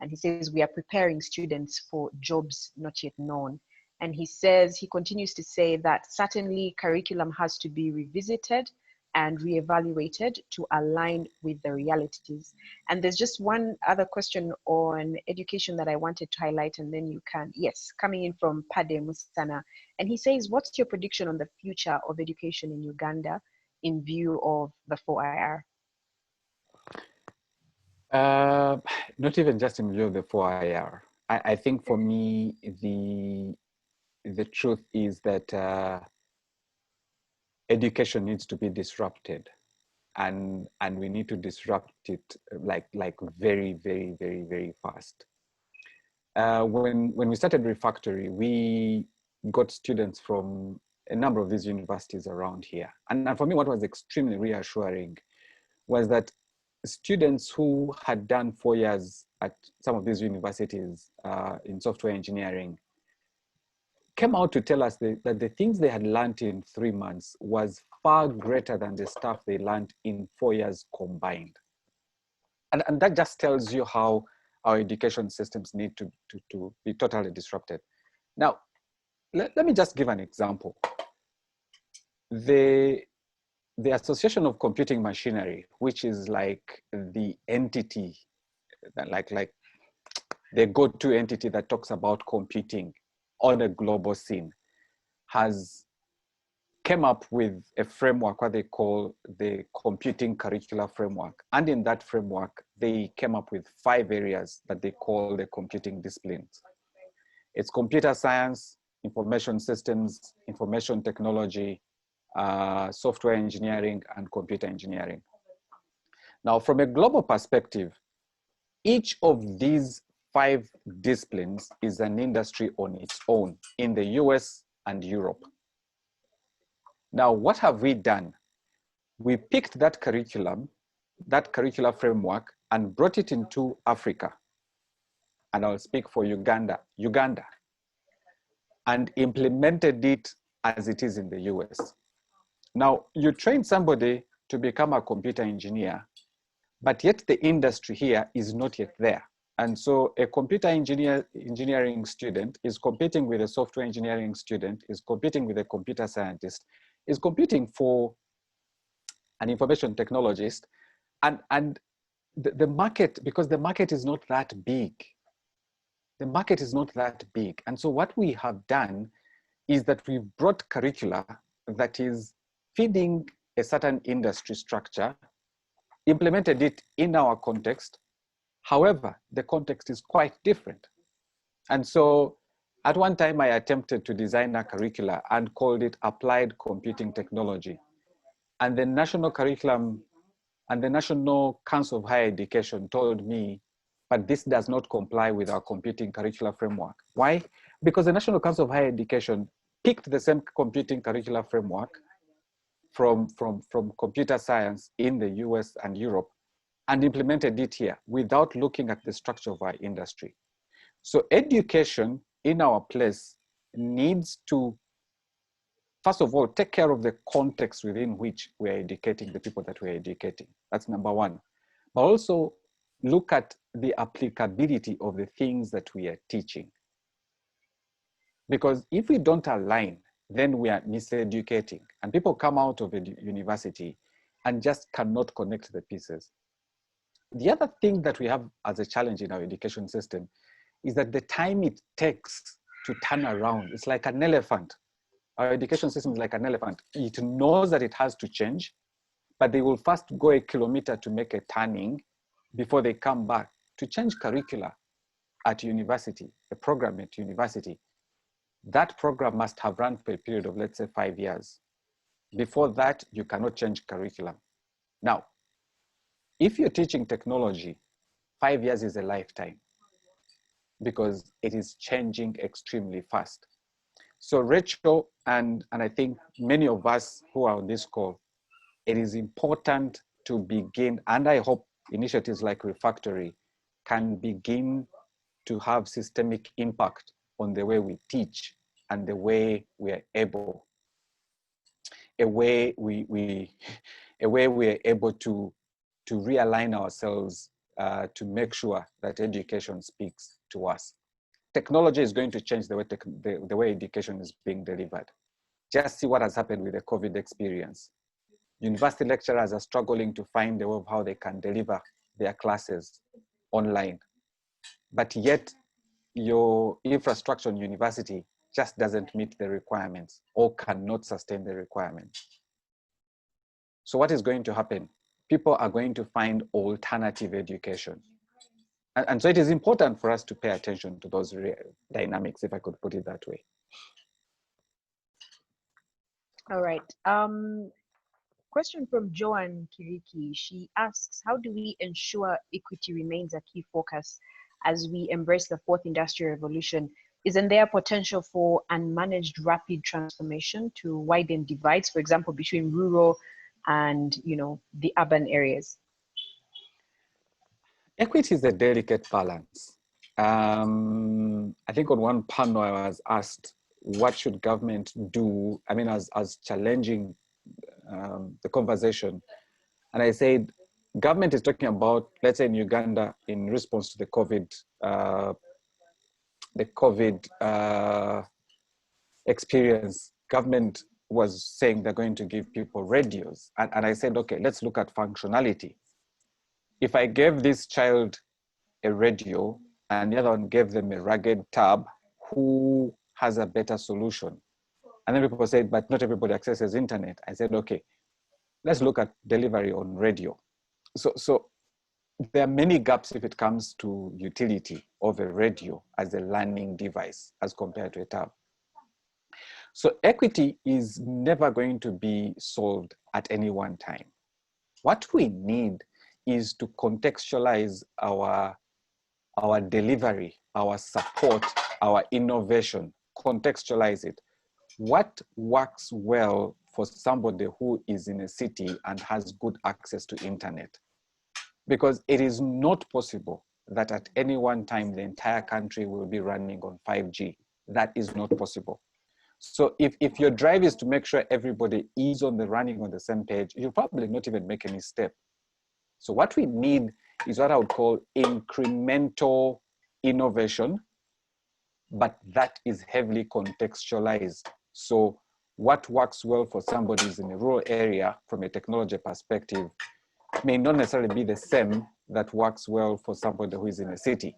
B: And he says, we are preparing students for jobs not yet known. And he says, he continues to say that certainly curriculum has to be revisited and reevaluated to align with the realities. And there's just one other question on education that I wanted to highlight, and then you can, yes, coming in from Pade Musana. And he says, what's your prediction on the future of education in Uganda in view of the 4IR?
C: Not even just in view of the 4IR. I think for me, the truth is that education needs to be disrupted, and we need to disrupt it like very, very, very, very fast. When we started Refactory, we got students from a number of these universities around here. And for me, what was extremely reassuring was that students who had done 4 years at some of these universities in software engineering came out to tell us that the things they had learned in 3 months was far greater than the stuff they learned in 4 years combined. And that just tells you how our education systems need to be totally disrupted. Now, let me just give an example. The Association of Computing Machinery, which is like the entity, like the go-to entity that talks about computing on a global scene, has came up with a framework, what they call the computing curricular framework. And in that framework, they came up with 5 areas that they call the computing disciplines. It's computer science, information systems, information technology, software engineering, and computer engineering. Now, from a global perspective, each of these 5 disciplines is an industry on its own in the US and Europe. Now, what have we done? We picked that curriculum, that curricular framework, and brought it into Africa. And I'll speak for Uganda, and implemented it as it is in the US. Now, you train somebody to become a computer engineer, but yet the industry here is not yet there. And so a computer engineering student is competing with a software engineering student, is competing with a computer scientist, is competing for an information technologist, and the market, because the market is not that big. The market is not that big. And so what we have done is that we've brought curricula that is feeding a certain industry structure, implemented it in our context. However, the context is quite different. And so at one time I attempted to design a curricula and called it Applied Computing Technology. And the National Curriculum and the National Council of Higher Education told me, but this does not comply with our computing curricular framework. Why? Because the National Council of Higher Education picked the same computing curricular framework from computer science in the US and Europe and implemented it here without looking at the structure of our industry. So education in our place needs to, first of all, take care of the context within which we are educating the people that we're educating. That's number one. But also look at the applicability of the things that we are teaching. Because if we don't align, then we are miseducating. And people come out of a university and just cannot connect the pieces. The other thing that we have as a challenge in our education system is that the time it takes to turn around, it's like an elephant. Our education system is like an elephant. It knows that it has to change, but they will first go a kilometer to make a turning before they come back to change curricula at university, a program at university. That program must have run for a period of, let's say, 5 years. Before that, you cannot change curriculum. Now, if you're teaching technology, 5 years is a lifetime because it is changing extremely fast. So Rachel, and I think many of us who are on this call, it is important to begin, and I hope initiatives like Refactory can begin to have systemic impact on the way we teach and the way we are able, a way we are able to realign ourselves to make sure that education speaks to us. Technology is going to change the way education is being delivered. Just see what has happened with the COVID experience. University lecturers are struggling to find a way of how they can deliver their classes online. But yet, your infrastructure in university just doesn't meet the requirements or cannot sustain the requirements. So what is going to happen? People are going to find alternative education. And so it is important for us to pay attention to those dynamics, if I could put it that way.
B: All right. Question from Joanne Kiriki. She asks, how do we ensure equity remains a key focus as we embrace the fourth industrial revolution? Isn't there potential for unmanaged rapid transformation to widen divides, for example, between rural and the urban areas?
C: Equity is a delicate balance. I think on one panel I was asked, what should government do? I mean, as challenging the conversation. And I said, government is talking about, let's say in Uganda, in response to the COVID experience, government was saying they're going to give people radios. And I said, okay, let's look at functionality. If I gave this child a radio and the other one gave them a rugged tab, who has a better solution? And then people said, but not everybody accesses internet. I said, okay, let's look at delivery on radio. So there are many gaps if it comes to utility of a radio as a learning device as compared to a tab. So equity is never going to be solved at any one time. What we need is to contextualize our delivery, our support, our innovation, contextualize it. What works well for somebody who is in a city and has good access to internet? Because it is not possible that at any one time the entire country will be running on 5G. That is not possible. So if your drive is to make sure everybody is running on the same page, you'll probably not even make any step. So what we need is what I would call incremental innovation, but that is heavily contextualized. So what works well for somebody in a rural area from a technology perspective may not necessarily be the same that works well for somebody who is in a city,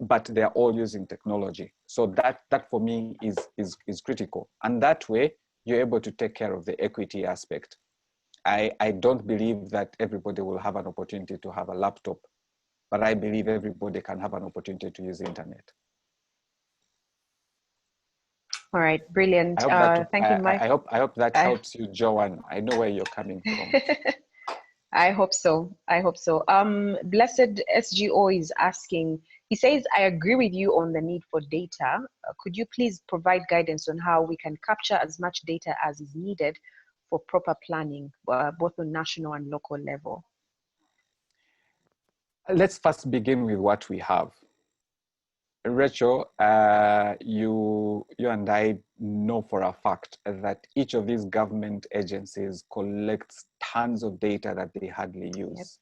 C: but they're all using technology. So that for me is critical. And that way you're able to take care of the equity aspect. I don't believe that everybody will have an opportunity to have a laptop, but I believe everybody can have an opportunity to use the internet.
B: All right, brilliant. Thank you, Mike.
C: I hope that helps you, Joanne. I know where you're coming from.
B: I hope so. I hope so. Blessed SGO is asking, he says, I agree with you on the need for data. Could you please provide guidance on how we can capture as much data as is needed for proper planning, both on national and local level?
C: Let's first begin with what we have. Rachel, you and I know for a fact that each of these government agencies collects tons of data that they hardly use.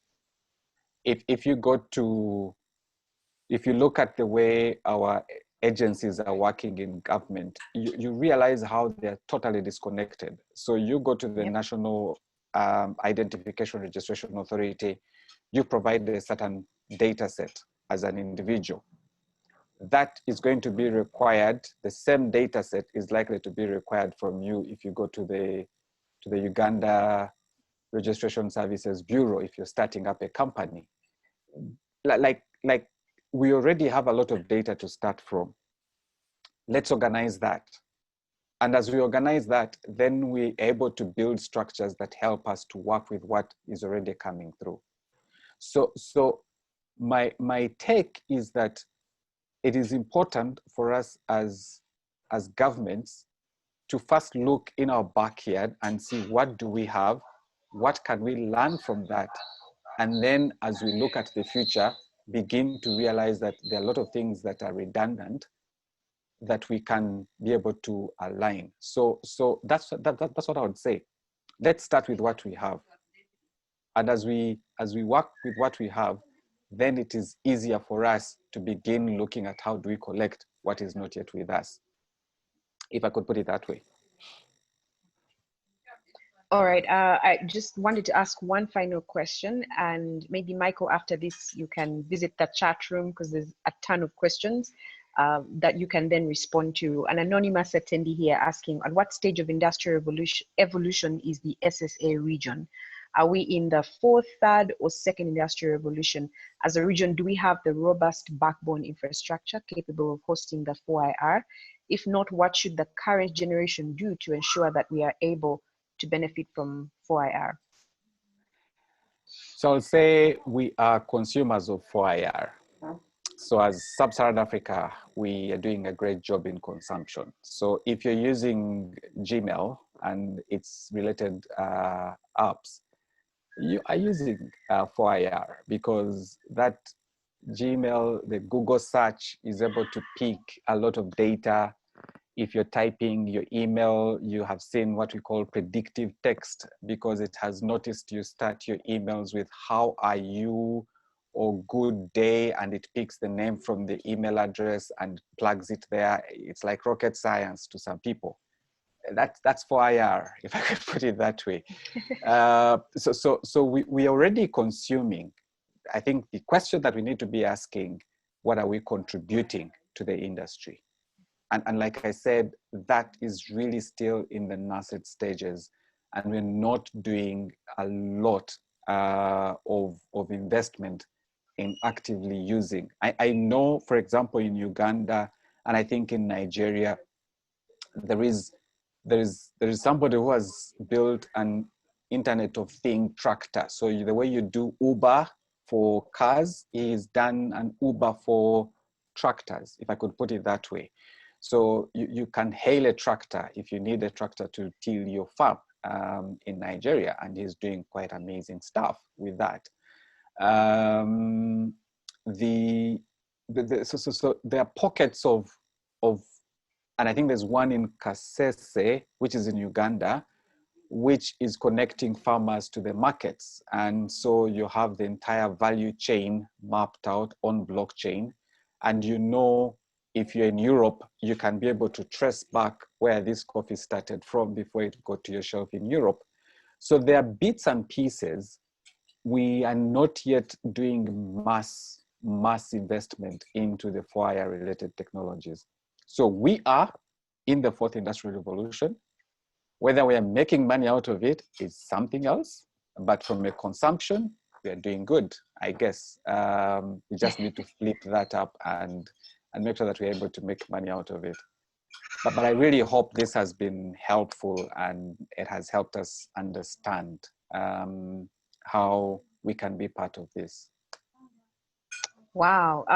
C: Yep. If you look at the way our agencies are working in government, you realize how they're totally disconnected. So you go to the National Identification Registration Authority, you provide a certain data set as an individual. That is going to be required. The same data set is likely to be required from you if you go to the Uganda Registration Services Bureau if you're starting up a company. like we already have a lot of data to start from. Let's organize that. And as we organize that, then we're able to build structures that help us to work with what is already coming through. So my take is that it is important for us as governments to first look in our backyard and see what do we have, what can we learn from that, and then as we look at the future, begin to realize that there are a lot of things that are redundant that we can be able to align. So that's what I would say. Let's start with what we have, and as we work with what we have, then it is easier for us to begin looking at how do we collect what is not yet with us, if I could put it that way.
B: All right, I just wanted to ask one final question, and maybe Michael, after this, you can visit the chat room because there's a ton of questions that you can then respond to. An anonymous attendee here asking, at what stage of industrial evolution is the SSA region? Are we in the fourth, third, or second industrial revolution? As a region, do we have the robust backbone infrastructure capable of hosting the 4IR? If not, what should the current generation do to ensure that we are able to benefit from 4IR?
C: So I'll say we are consumers of 4IR. So as Sub-Saharan Africa, we are doing a great job in consumption. So if you're using Gmail and its related apps, you are using 4IR because that Gmail, the Google search is able to pick a lot of data. If you're typing your email, you have seen what we call predictive text because it has noticed you start your emails with how are you or good day, and it picks the name from the email address and plugs it there. It's like rocket science to some people. That's 4IR, if I could put it that way. So we are already consuming. I think the question that we need to be asking, what are we contributing to the industry? And like I said, that is really still in the nascent stages, and we're not doing a lot of investment in actively using. I know, for example, in Uganda, and I think in Nigeria, there is somebody who has built an Internet of Things tractor. So the way you do Uber for cars, he's done an Uber for tractors, if I could put it that way. So you can hail a tractor if you need a tractor to till your farm in Nigeria, and he's doing quite amazing stuff with that. So there are pockets of, and I think there's one in Kasese, which is in Uganda, which is connecting farmers to the markets. And so you have the entire value chain mapped out on blockchain. And you know, if you're in Europe, you can be able to trace back where this coffee started from before it got to your shelf in Europe. So there are bits and pieces. We are not yet doing mass investment into the 4IR related technologies. So we are in the fourth industrial revolution. Whether we are making money out of it is something else, but from a consumption, we are doing good, I guess. We just need to flip that up and make sure that we're able to make money out of it. But I really hope this has been helpful and it has helped us understand how we can be part of this.
B: Wow.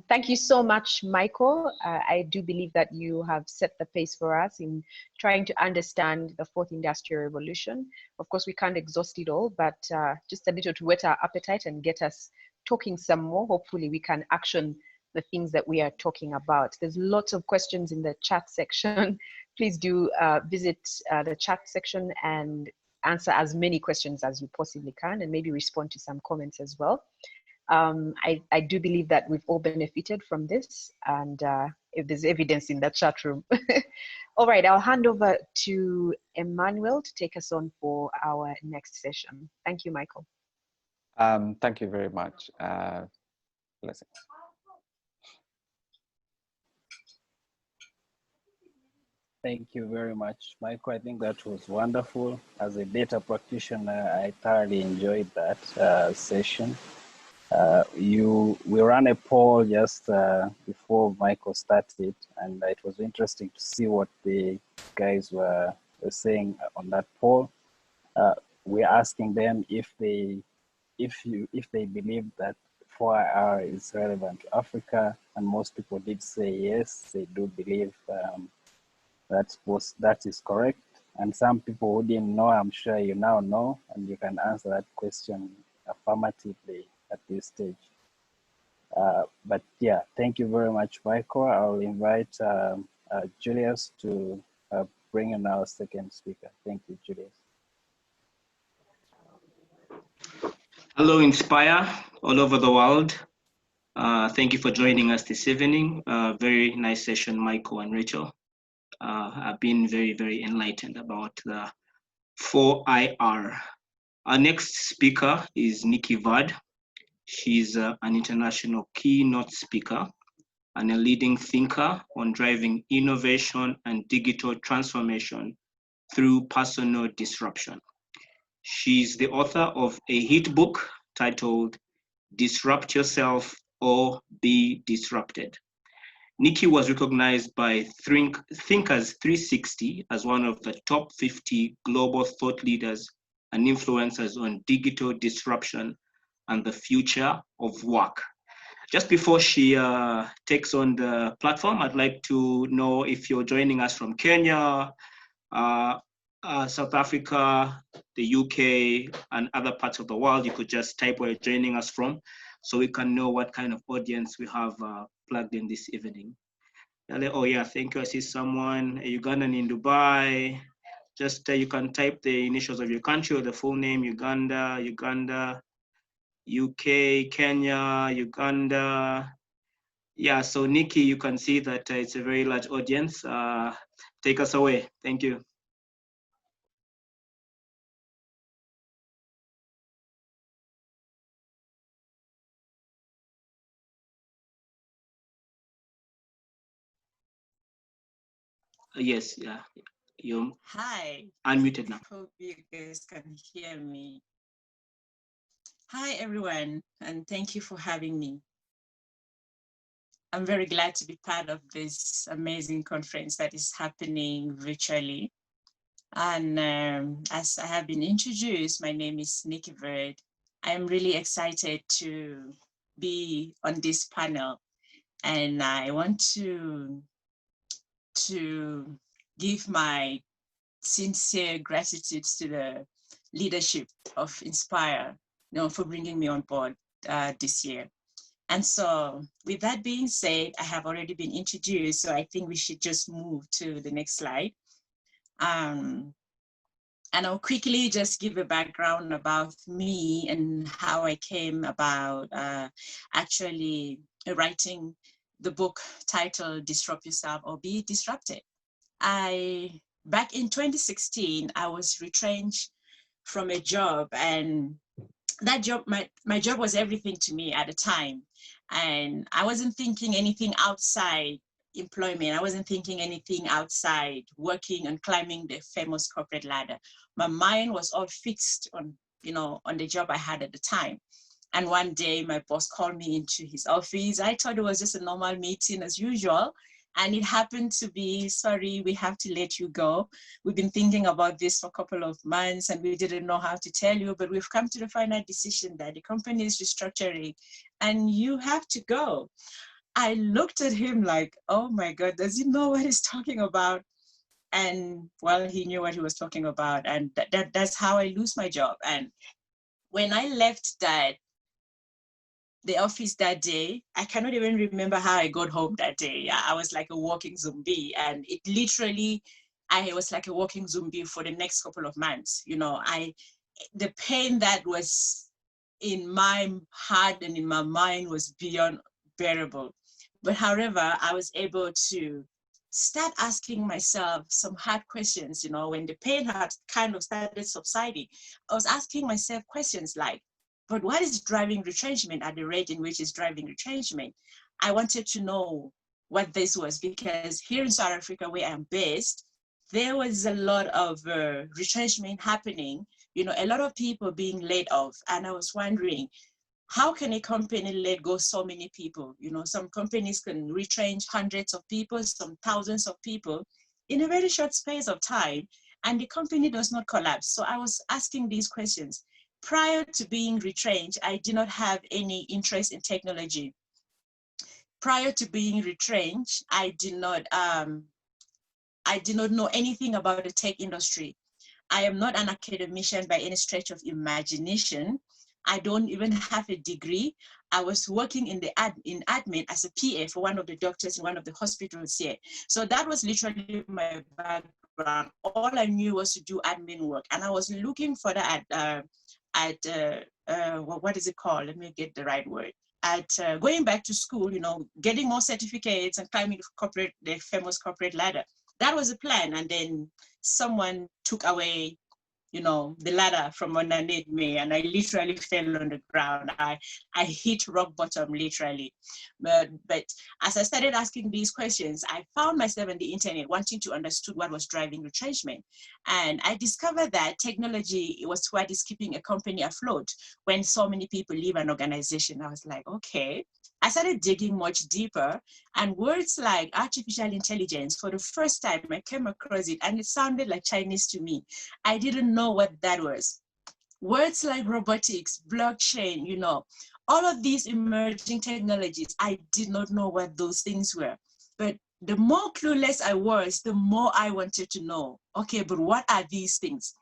B: Thank you so much, Michael. I do believe that you have set the pace for us in trying to understand the fourth industrial revolution. Of course, we can't exhaust it all, but just a little to whet our appetite and get us talking some more. Hopefully, we can action the things that we are talking about. There's lots of questions in the chat section. Please do visit the chat section and answer as many questions as you possibly can, and maybe respond to some comments as well. I do believe that we've all benefited from this, and if there's evidence in the chat room. All right, I'll hand over to Emmanuel to take us on for our next session. Thank you, Michael.
C: Thank you very much. Blessings.
A: Thank you very much, Michael. I think that was wonderful. As a data practitioner, I thoroughly enjoyed that session. We ran a poll just before Michael started, and it was interesting to see what the guys were saying on that poll. We're asking them if they believe that 4IR is relevant to Africa, and most people did say yes, they do believe that is correct. And some people who didn't know, I'm sure you now know, and you can answer that question affirmatively at this stage. But yeah, thank you very much, Michael. I'll invite Julius to bring in our second speaker. Thank you, Julius.
D: Hello, Inspire all over the world. Thank you for joining us this evening. Very nice session, Michael and Rachel. I've been very, very enlightened about the 4IR. Our next speaker is Nikki Vad. She's an international keynote speaker and a leading thinker on driving innovation and digital transformation through personal disruption. She's the author of a hit book titled Disrupt Yourself or Be Disrupted. Nikki was recognized by Thinkers 360 as one of the top 50 global thought leaders and influencers on digital disruption and the future of work. Just before she takes on the platform, I'd like to know if you're joining us from Kenya, South Africa, the UK, and other parts of the world. You could just type where you're joining us from so we can know what kind of audience we have plugged in this evening. Oh yeah, thank you. I see someone, a Ugandan in Dubai. Just you can type the initials of your country or the full name: Uganda, UK, Kenya, Uganda. Yeah, so Nikki, you can see that it's a very large audience. Take us away. Thank you. Yes, yeah. You
E: Hi.
D: unmuted now.
E: Hope you guys can hear me. Hi, everyone, and thank you for having me. I'm very glad to be part of this amazing conference that is happening virtually. And as I have been introduced, my name is Nikki Bird. I am really excited to be on this panel, and I want to give my sincere gratitude to the leadership of Inspire, for bringing me on board this year. And so with that being said, I have already been introduced, so I think we should just move to the next slide. And I'll quickly just give a background about me and how I came about actually writing the book titled Disrupt Yourself or Be Disrupted. Back in 2016, I was retrenched from a job, and that job, my job was everything to me at the time. And I wasn't thinking anything outside employment. I wasn't thinking anything outside working and climbing the famous corporate ladder. My mind was all fixed on, on the job I had at the time. And one day my boss called me into his office. I thought it was just a normal meeting as usual. And it happened to be, sorry, we have to let you go. We've been thinking about this for a couple of months and we didn't know how to tell you, but we've come to the final decision that the company is restructuring and you have to go. I looked at him like, oh my God, does he know what he's talking about? And well, he knew what he was talking about. And that's how I lose my job. And when I left the office that day, I cannot even remember how I got home that day. I was like a walking zombie, and it literally, I was like a walking zombie for the next couple of months. The pain that was in my heart and in my mind was beyond bearable. But however, I was able to start asking myself some hard questions, when the pain had kind of started subsiding. I was asking myself questions like, but what is driving retrenchment at the rate in which it's driving retrenchment? I wanted to know what this was, because here in South Africa, where I'm based, there was a lot of retrenchment happening, a lot of people being laid off. And I was wondering, how can a company let go so many people? You know, some companies can retrench hundreds of people, some thousands of people in a very short space of time, and the company does not collapse. So I was asking these questions. Prior to being retrenched, I did not have any interest in technology. Prior to being retrenched, I did not know anything about the tech industry. I am not an academician by any stretch of imagination. I don't even have a degree. I was working in admin as a PA for one of the doctors in one of the hospitals here. So that was literally my background. All I knew was to do admin work, and I was looking for that what is it called? Let me get the right word. At going back to school, you know, getting more certificates and climbing the famous corporate ladder. That was the plan, and then someone took away, you know, the ladder from underneath me, and I literally fell on the ground. I hit rock bottom, literally. But as I started asking these questions, I found myself on the internet wanting to understand what was driving retrenchment. And I discovered that technology was what is keeping a company afloat when so many people leave an organization. I was like, okay. I started digging much deeper, and words like artificial intelligence, for the first time I came across it, and it sounded like Chinese to me. I didn't know what that was. Words like robotics, blockchain, you know, all of these emerging technologies, I did not know what those things were. But the more clueless I was, the more I wanted to know, okay, but what are these things?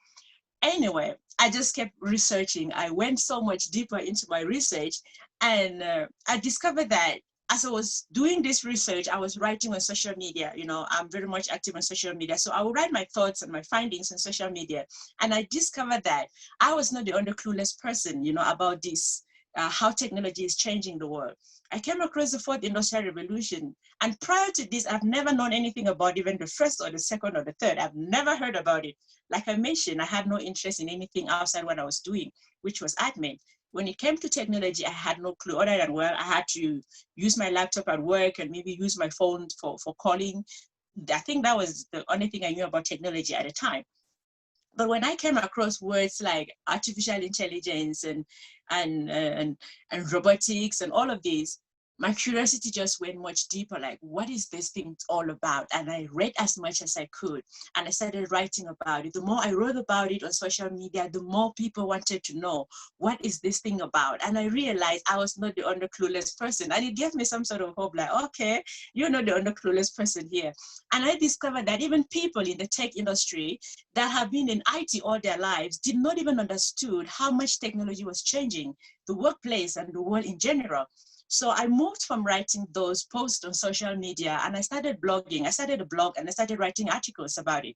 E: Anyway, I just kept researching. I went so much deeper into my research, and I discovered that as I was doing this research, I was writing on social media. You know, I'm very much active on social media. So I would write my thoughts and my findings on social media. And I discovered that I was not the only clueless person, you know, about this, how technology is changing the world. I came across the fourth industrial revolution. And prior to this, I've never known anything about even the first or the second or the third. I've never heard about it. Like I mentioned, I had no interest in anything outside what I was doing, which was admin. When it came to technology, I had no clue other than, well, I had to use my laptop at work and maybe use my phone for calling. I think that was the only thing I knew about technology at the time. But when I came across words like artificial intelligence and robotics and all of these, my curiosity just went much deeper, like, what is this thing all about? And I read as much as I could, and I started writing about it. The more I wrote about it on social media, the more people wanted to know, what is this thing about? And I realized I was not the only clueless person, and it gave me some sort of hope, like, okay, you're not the only clueless person here. And I discovered that even people in the tech industry that have been in IT all their lives did not even understood how much technology was changing the workplace and the world in general. So I moved from writing those posts on social media, and I started blogging. I started a blog and I started writing articles about it.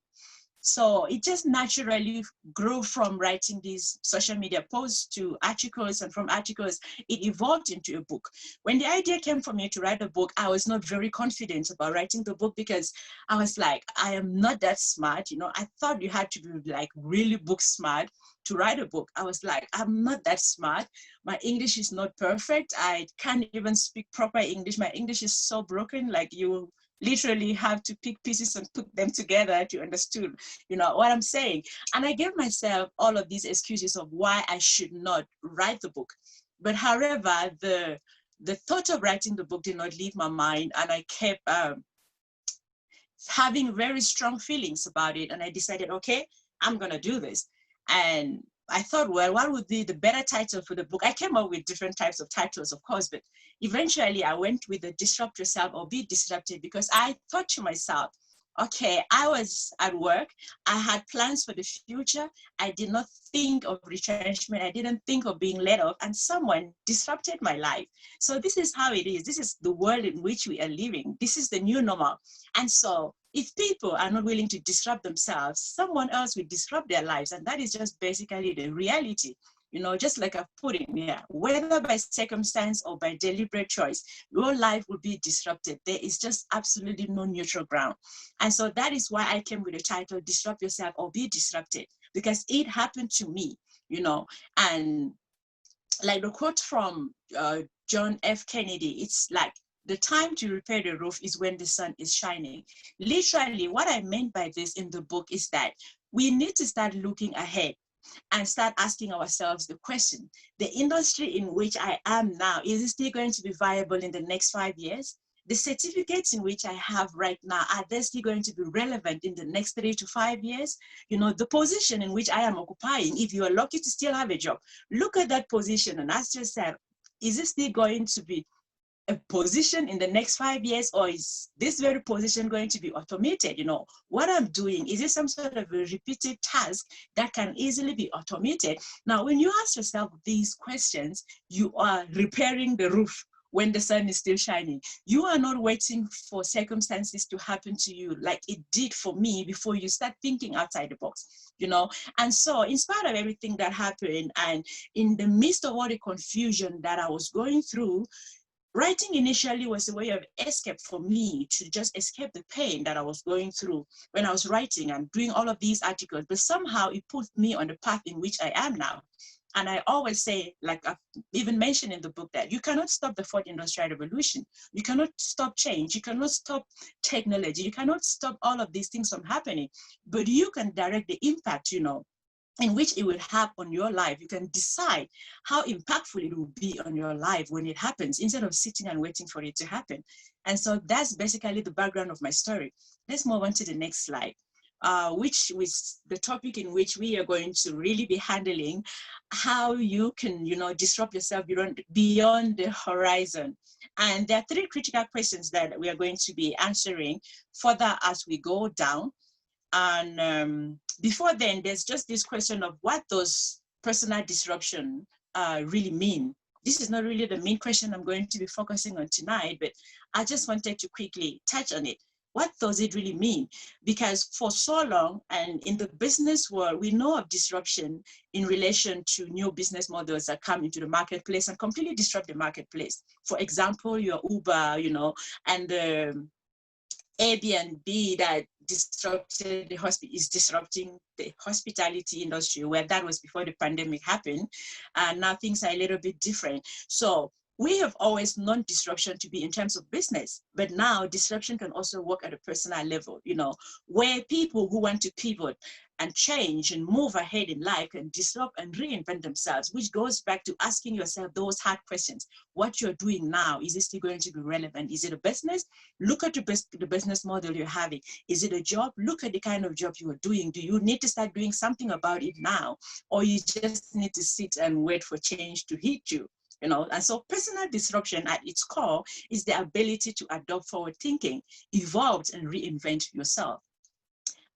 E: So it just naturally grew from writing these social media posts to articles, and from articles, it evolved into a book. When the idea came for me to write a book, I was not very confident about writing the book because I was like, I am not that smart. You know, I thought you had to be like really book smart to write a book. I was like, I'm not that smart. My English is not perfect. I can't even speak proper English. My English is so broken, like you literally have to pick pieces and put them together to understand, you know, what I'm saying. And I gave myself all of these excuses of why I should not write the book. But however, the thought of writing the book did not leave my mind, and I kept having very strong feelings about it. And I decided, okay, I'm gonna do this. And I thought, well, what would be the better title for the book? I came up with different types of titles, of course, but eventually I went with the Disrupt Yourself or Be Disrupted, because I thought to myself, okay, I was at work, I had plans for the future, I did not think of retrenchment, I didn't think of being let off, and someone disrupted my life. So this is how it is. This is the world in which we are living. This is the new normal. And so if people are not willing to disrupt themselves, someone else will disrupt their lives. And that is just basically the reality. You know, just like I've put in here, whether by circumstance or by deliberate choice, your life will be disrupted. There is just absolutely no neutral ground. And so that is why I came with the title, Disrupt Yourself or Be Disrupted, because it happened to me, you know. And like the quote from John F. Kennedy, it's like, the time to repair the roof is when the sun is shining. Literally, what I meant by this in the book is that we need to start looking ahead. and start asking ourselves the question, the industry in which I am now, is it still going to be viable in the next 5 years? The certificates in which I have right now, are they still going to be relevant in the next 3 to 5 years? You know, the position in which I am occupying, if you are lucky to still have a job, look at that position and ask yourself, is it still going to be a position in the next 5 years, or is this very position going to be automated? You know, what I'm doing, is it some sort of a repeated task that can easily be automated? Now, when you ask yourself these questions, you are repairing the roof when the sun is still shining. You are not waiting for circumstances to happen to you like it did for me before you start thinking outside the box, you know? And so in spite of everything that happened, and in the midst of all the confusion that I was going through, writing initially was a way of escape for me, to just escape the pain that I was going through when I was writing and doing all of these articles. But somehow it put me on the path in which I am now. And I always say, like I've even mentioned in the book, that you cannot stop the fourth industrial revolution. You cannot stop change. You cannot stop technology. You cannot stop all of these things from happening. But you can direct the impact, you know, in which it will have on your life. You can decide how impactful it will be on your life when it happens, instead of sitting and waiting for it to happen. And so that's basically the background of my story. Let's move on to the next slide, which was the topic in which we are going to really be handling, how you can, you know, disrupt yourself beyond the horizon. And there are 3 critical questions that we are going to be answering further as we go down. And before then, there's just this question of what does personal disruption really mean? This is not really the main question I'm going to be focusing on tonight, but I just wanted to quickly touch on it. What does it really mean? Because for so long, and in the business world, we know of disruption in relation to new business models that come into the marketplace and completely disrupt the marketplace. For example, your Uber, you know, and the Airbnb that disrupted is disrupting the hospitality industry, where that was before the pandemic happened. And now things are a little bit different. So we have always known disruption to be in terms of business, but now disruption can also work at a personal level, you know, where people who want to pivot and change and move ahead in life can disrupt and reinvent themselves, which goes back to asking yourself those hard questions. What you're doing now, is it still going to be relevant? Is it a business? Look at the business model you're having. Is it a job? Look at the kind of job you are doing. Do you need to start doing something about it now? Or you just need to sit and wait for change to hit you? You know, and so personal disruption at its core is the ability to adopt forward thinking, evolve and reinvent yourself.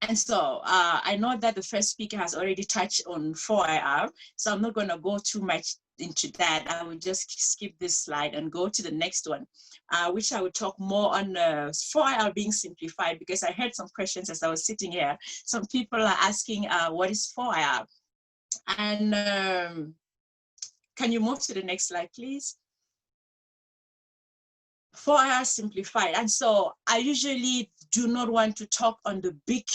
E: And so I know that the first speaker has already touched on 4IR, so I'm not going to go too much into that. I will just skip this slide and go to the next one, which I will talk more on 4IR being simplified, because I heard some questions as I was sitting here. Some people are asking, what is 4IR? And can you move to the next slide, please? 4IR simplified. And so I usually do not want to talk on the big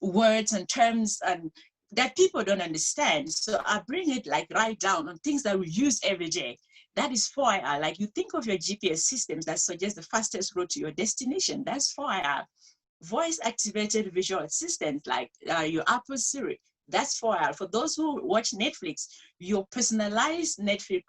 E: words and terms and that people don't understand. So I bring it like right down on things that we use every day. That is 4IR. Like you think of your GPS systems that suggest the fastest route to your destination. That's 4IR. Voice activated visual assistants like your Apple Siri. That's 4IR. For those who watch Netflix, your personalized Netflix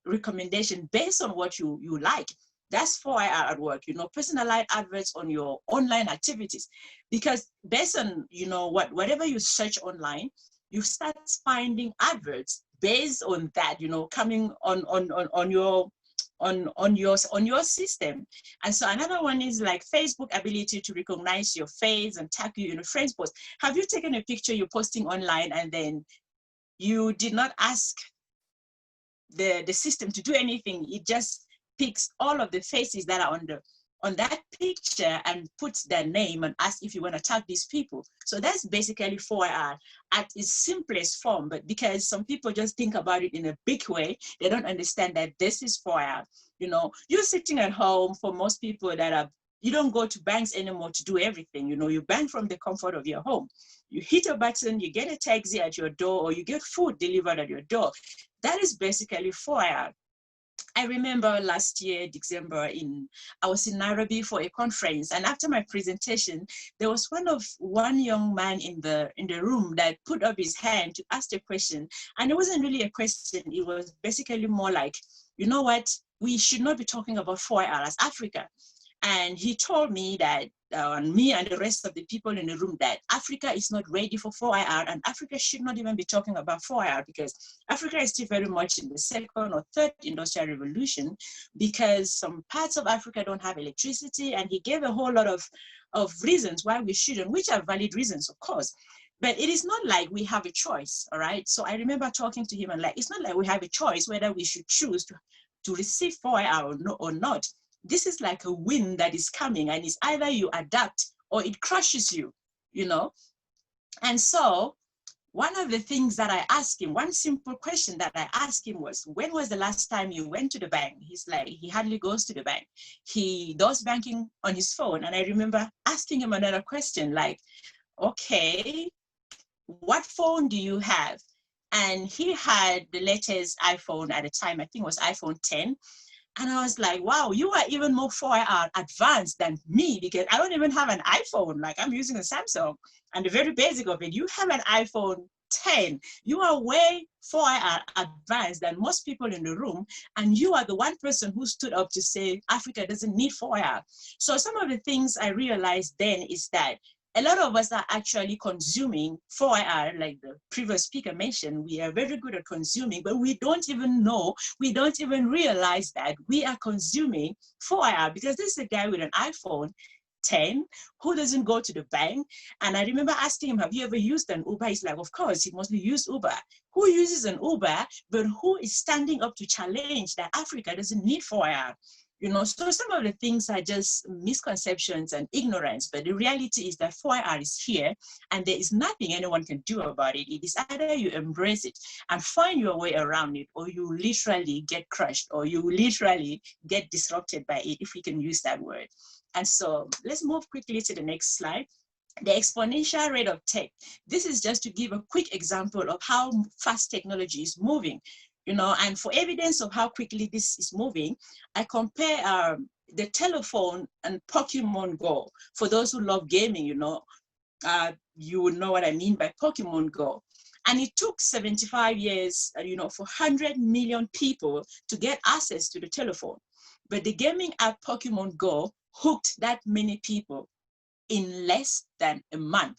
E: recommendation based on what you like. That's 4IR at work, you know, personalized adverts on your online activities. Because based on, you know, whatever you search online, you start finding adverts based on that, you know, coming on your system. And so another one is like Facebook ability to recognize your face and tag you in a friend's post. Have you taken a picture you're posting online and then you did not ask the system to do anything? It just picks all of the faces that are on that picture and puts their name and asks if you want to tag these people. So that's basically 4IR at its simplest form, but because some people just think about it in a big way, they don't understand that this is 4IR. You know, you're sitting at home. For most people you don't go to banks anymore to do everything. You know, you bank from the comfort of your home. You hit a button, you get a taxi at your door, or you get food delivered at your door. That is basically 4IR. I remember last year, December, I was in Nairobi for a conference, and after my presentation, there was one young man in the room that put up his hand to ask a question, and it wasn't really a question. It was basically more like, you know what, we should not be talking about 4IR as Africa. And he told me that, me and the rest of the people in the room, that Africa is not ready for 4IR, and Africa should not even be talking about 4IR, because Africa is still very much in the second or third industrial revolution, because some parts of Africa don't have electricity. And he gave a whole lot of reasons why we shouldn't, which are valid reasons, of course. But it is not like we have a choice, all right? So I remember talking to him and like, it's not like we have a choice whether we should choose to receive 4IR or not. This is like a wind that is coming, and it's either you adapt or it crushes you, you know? And so one of the things that I asked him, one simple question that I asked him was, when was the last time you went to the bank? He's like, he hardly goes to the bank. He does banking on his phone. And I remember asking him another question like, okay, what phone do you have? And he had the latest iPhone at the time, I think it was iPhone 10. And I was like, wow, you are even more 4IR advanced than me, because I don't even have an iPhone. Like, I'm using a Samsung, and the very basic of it, you have an iPhone 10. You are way 4IR advanced than most people in the room. And you are the one person who stood up to say Africa doesn't need 4IR. So some of the things I realized then is that a lot of us are actually consuming 4IR, like the previous speaker mentioned. We are very good at consuming, but we don't even know, we don't even realize that we are consuming 4IR, because this is a guy with an iPhone 10 who doesn't go to the bank. And I remember asking him, have you ever used an Uber? He's like, of course, he mostly used Uber. Who uses an Uber, but who is standing up to challenge that Africa doesn't need 4IR? You know, so some of the things are just misconceptions and ignorance, but the reality is that 4IR is here, and there is nothing anyone can do about it. It is either you embrace it and find your way around it, or you literally get crushed, or you literally get disrupted by it, if we can use that word. And so let's move quickly to the next slide. The exponential rate of tech. This is just to give a quick example of how fast technology is moving. You know, and for evidence of how quickly this is moving, I compare the telephone and Pokemon Go. For those who love gaming, you know, you would know what I mean by Pokemon Go. And it took 75 years, you know, for 100 million people to get access to the telephone. But the gaming app Pokemon Go hooked that many people in less than a month.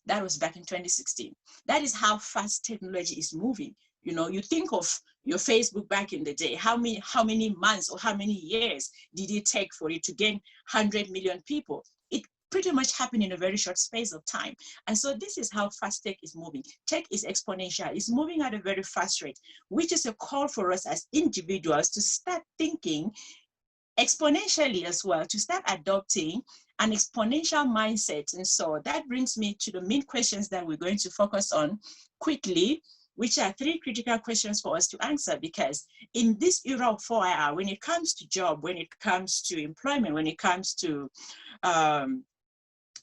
E: That was back in 2016. That is how fast technology is moving. You know, you think of your Facebook back in the day, how many months or how many years did it take for it to gain 100 million people? It pretty much happened in a very short space of time. And so this is how fast tech is moving. Tech is exponential, it's moving at a very fast rate, which is a call for us as individuals to start thinking exponentially as well, to start adopting an exponential mindset. And so that brings me to the main questions that we're going to focus on quickly, which are 3 critical questions for us to answer, because in this era of 4IR, when it comes to job, when it comes to employment, when it comes to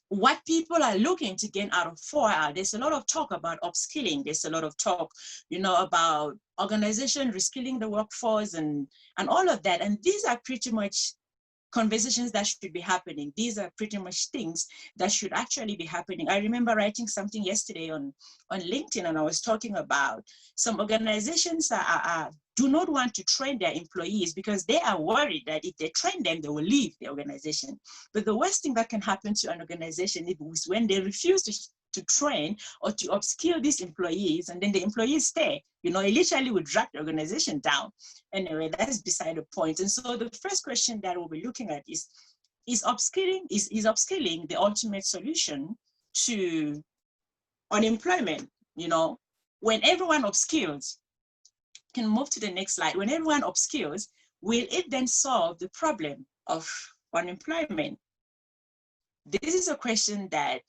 E: what people are looking to gain out of 4IR, there's a lot of talk about upskilling. There's a lot of talk, you know, about organization reskilling the workforce and all of that. And these are pretty much conversations that should be happening. These are pretty much things that should actually be happening. I remember writing something yesterday on LinkedIn, and I was talking about some organizations do not want to train their employees because they are worried that if they train them, they will leave the organization. But the worst thing that can happen to an organization is when they refuse to train or to upskill these employees, and then the employees stay. You know, it literally would drag the organization down. Anyway, that's beside the point. And so the first question that we'll be looking at is upskilling the ultimate solution to unemployment? You know, when everyone upskills, can move to the next slide. When everyone upskills, will it then solve the problem of unemployment? This is a question that,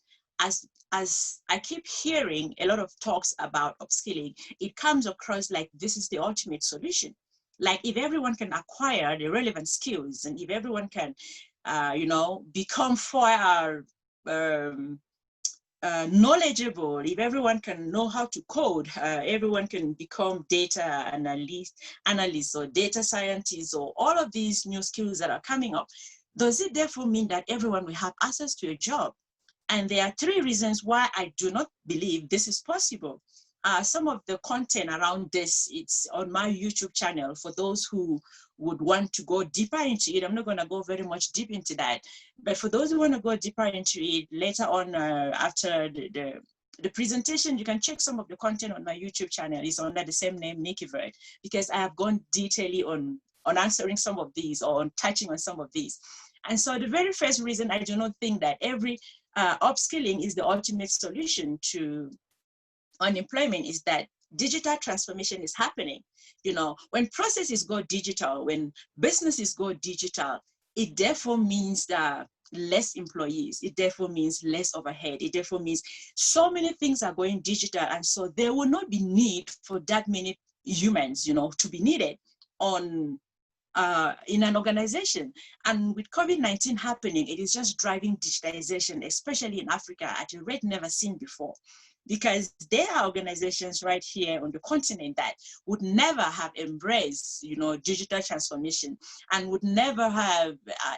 E: as I keep hearing a lot of talks about upskilling, it comes across like this is the ultimate solution. Like if everyone can acquire the relevant skills, and if everyone can, you know, become 4IR knowledgeable, if everyone can know how to code, everyone can become data analysts or data scientists or all of these new skills that are coming up, does it therefore mean that everyone will have access to a job? And there are three reasons why I do not believe this is possible. Some of the content around this, it's on my YouTube channel for those who would want to go deeper into it. I'm not going to go very much deep into that, but for those who want to go deeper into it later on, after the presentation, you can check some of the content on my YouTube channel. It's under the same name, Nikki Vert, because I have gone detailedly on answering some of these or on touching on some of these. And so the very first reason I do not think that every upskilling is the ultimate solution to unemployment is that digital transformation is happening. You know, when processes go digital, when businesses go digital, it therefore means that less employees, it therefore means less overhead, it therefore means so many things are going digital, and so there will not be need for that many humans, you know, to be needed on in an organization. And with COVID-19 happening, it is just driving digitalization, especially in Africa, at a rate never seen before. Because there are organizations right here on the continent that would never have embraced, you know, digital transformation and would never have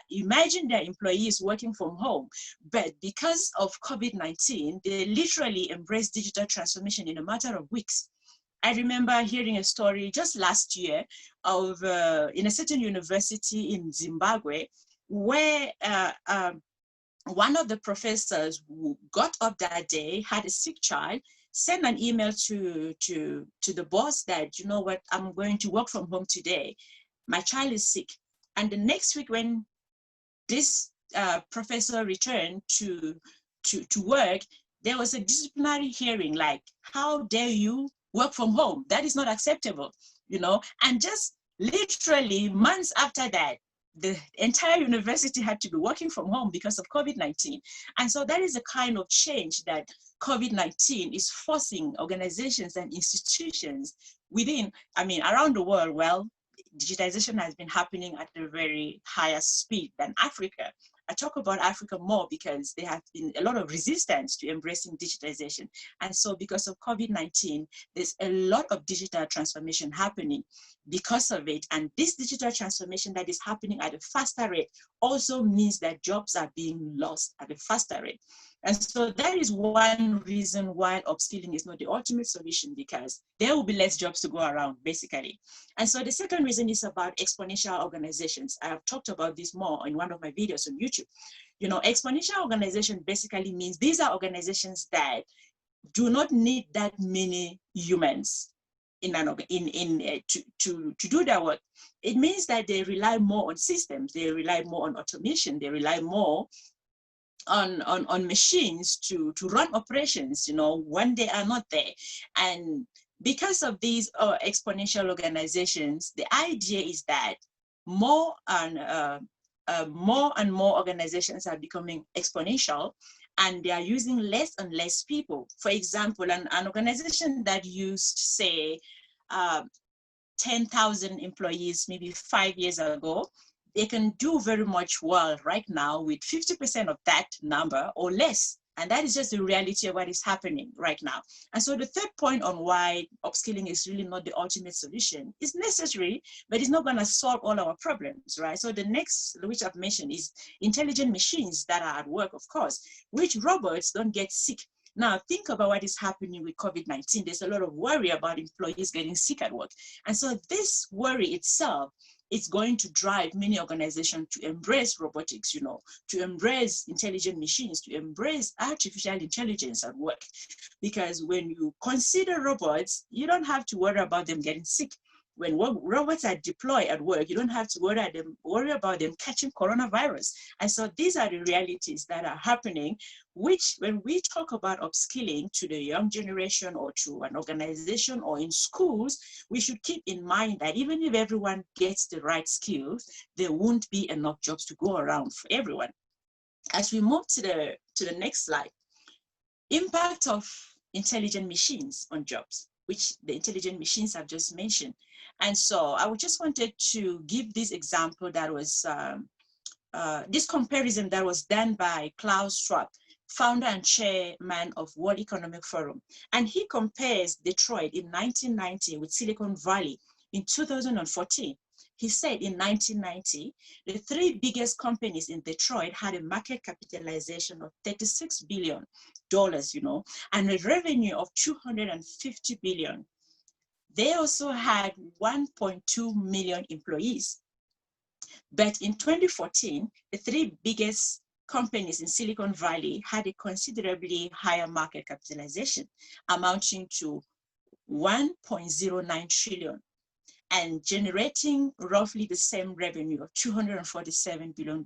E: imagined their employees working from home. But because of COVID-19, they literally embraced digital transformation in a matter of weeks. I remember hearing a story just last year of in a certain university in Zimbabwe, where one of the professors who got up that day had a sick child, sent an email to the boss that, you know what, I'm going to work from home today. My child is sick. And the next week when this professor returned to work, there was a disciplinary hearing, like, how dare you work from home? That is not acceptable, you know? And just literally months after that, the entire university had to be working from home because of COVID-19. And so that is the kind of change that COVID-19 is forcing organizations and institutions within, I mean, around the world. Well, digitization has been happening at a very higher speed than Africa. I talk about Africa more because there have been a lot of resistance to embracing digitization. And so because of COVID-19, there's a lot of digital transformation happening because of it. And this digital transformation that is happening at a faster rate also means that jobs are being lost at a faster rate. And so that is one reason why upskilling is not the ultimate solution, because there will be less jobs to go around, basically. And so the second reason is about exponential organizations. I have talked about this more in one of my videos on YouTube. You know, exponential organization basically means these are organizations that do not need that many humans to do their work. It means that they rely more on systems, they rely more on automation, they rely more on machines to run operations, you know, when they are not there. And because of these exponential organizations, the idea is that more and more organizations are becoming exponential, and they are using less and less people. For example, an organization that used, say, 10,000 employees maybe 5 years ago, they can do very much well right now with 50% of that number or less. And that is just the reality of what is happening right now. And so the third point on why upskilling is really not the ultimate solution is necessary, but it's not going to solve all our problems, right? So the next, which I've mentioned, is intelligent machines that are at work, of course, which robots don't get sick. Now, think about what is happening with COVID-19. There's a lot of worry about employees getting sick at work. And so this worry itself is going to drive many organizations to embrace robotics, you know, to embrace intelligent machines, to embrace artificial intelligence at work. Because when you consider robots, you don't have to worry about them getting sick. When robots are deployed at work, you don't have to worry about them catching coronavirus. And so these are the realities that are happening, which when we talk about upskilling to the young generation or to an organization or in schools, we should keep in mind that even if everyone gets the right skills, there won't be enough jobs to go around for everyone. As we move to the next slide, impact of intelligent machines on jobs, which the intelligent machines I've just mentioned. And so I just wanted to give this example that was, this comparison that was done by Klaus Schwab founder and chairman of World Economic Forum. And he compares Detroit in 1990 with Silicon Valley in 2014. He said in 1990, the three biggest companies in Detroit had a market capitalization of $36 billion, and a revenue of $250 billion. They also had 1.2 million employees. But in 2014, the three biggest companies in Silicon Valley had a considerably higher market capitalization, amounting to 1.09 trillion and generating roughly the same revenue of $247 billion,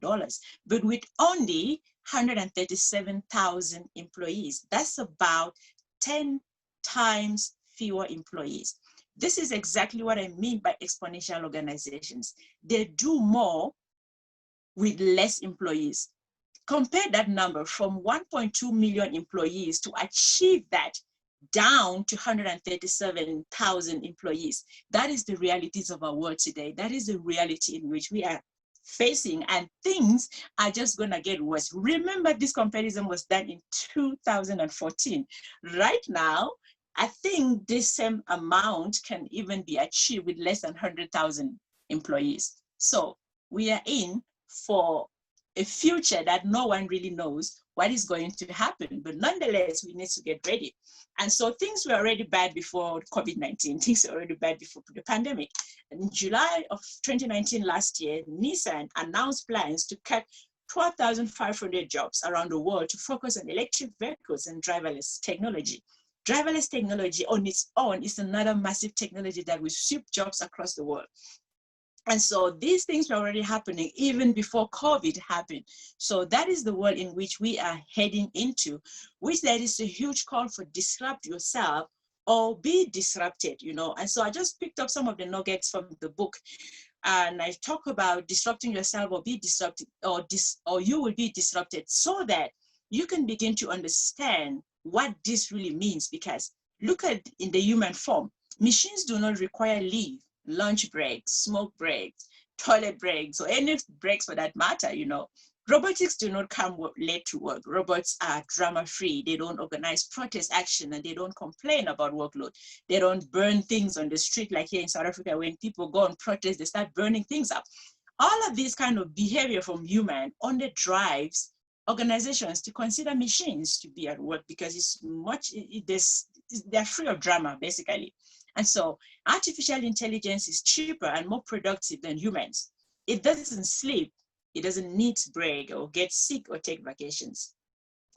E: but with only 137,000 employees. That's about 10 times fewer employees. This is exactly what I mean by exponential organizations. They do more with less employees. Compare that number from 1.2 million employees to achieve that down to 137,000 employees. That is the realities of our world today. That is the reality in which we are facing, and things are just gonna get worse. Remember, this comparison was done in 2014. Right now, I think this same amount can even be achieved with less than 100,000 employees. So we are in for a future that no one really knows what is going to happen, but nonetheless, we need to get ready. And so things were already bad before COVID-19, things were already bad before the pandemic. In July of 2019, last year, Nissan announced plans to cut 12,500 jobs around the world to focus on electric vehicles and driverless technology. Driverless technology on its own is another massive technology that will sweep jobs across the world. And so these things were already happening even before COVID happened. So that is the world in which we are heading into, which there is a huge call for disrupt yourself or be disrupted, And so I just picked up some of the nuggets from the book. And I talk about disrupting yourself or be disrupted, or you will be disrupted, so that you can begin to understand what this really means. Because look at in the human form, machines do not require leave, lunch breaks, smoke breaks, toilet breaks, or any breaks for that matter, Robotics do not come late to work. Robots are drama-free. They don't organize protest action, and they don't complain about workload. They don't burn things on the street like here in South Africa. When people go on protest, they start burning things up. All of this kind of behavior from human only drives organizations to consider machines to be at work, because they're free of drama, basically. And so artificial intelligence is cheaper and more productive than humans. It doesn't sleep. It doesn't need to break or get sick or take vacations.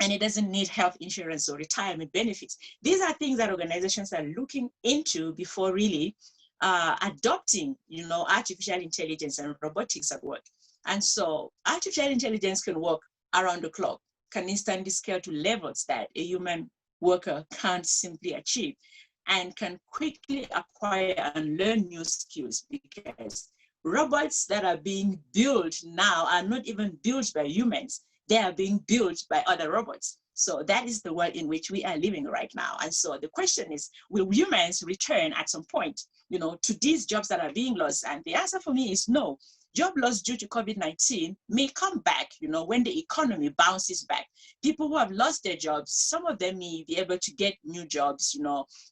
E: And it doesn't need health insurance or retirement benefits. These are things that organizations are looking into before really adopting, artificial intelligence and robotics at work. And so artificial intelligence can work around the clock, can instantly scale to levels that a human worker can't simply achieve, and can quickly acquire and learn new skills, because robots that are being built now are not even built by humans. They are being built by other robots. So that is the world in which we are living right now. And so the question is, will humans return at some point, to these jobs that are being lost? And the answer for me is no. Job loss due to COVID-19 may come back, when the economy bounces back. People who have lost their jobs, some of them may be able to get new jobs,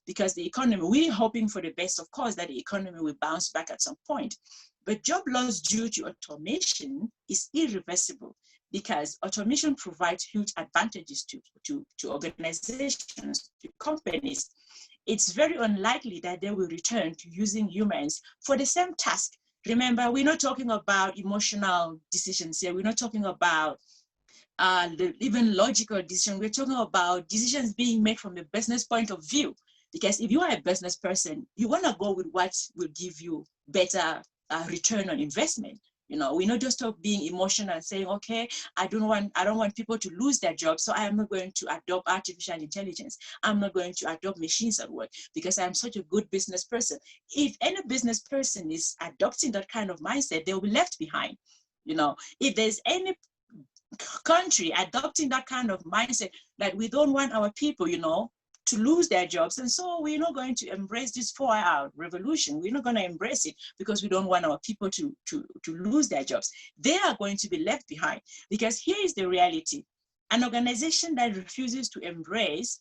E: because the economy, we're hoping for the best, of course, that the economy will bounce back at some point. But job loss due to automation is irreversible, because automation provides huge advantages to organizations, to companies. It's very unlikely that they will return to using humans for the same task. Remember, we're not talking about emotional decisions here. We're not talking about even logical decisions. We're talking about decisions being made from a business point of view. Because if you are a business person, you want to go with what will give you better return on investment. We're not just being emotional and saying, okay, I don't want people to lose their jobs, so I am not going to adopt artificial intelligence. I'm not going to adopt machines at work because I'm such a good business person. If any business person is adopting that kind of mindset, they'll be left behind. If there's any country adopting that kind of mindset, that we don't want our people, to lose their jobs, and so we're not going to embrace this 4-hour revolution. We're not going to embrace it because we don't want our people to lose their jobs. They are going to be left behind, because here is the reality. An organization that refuses to embrace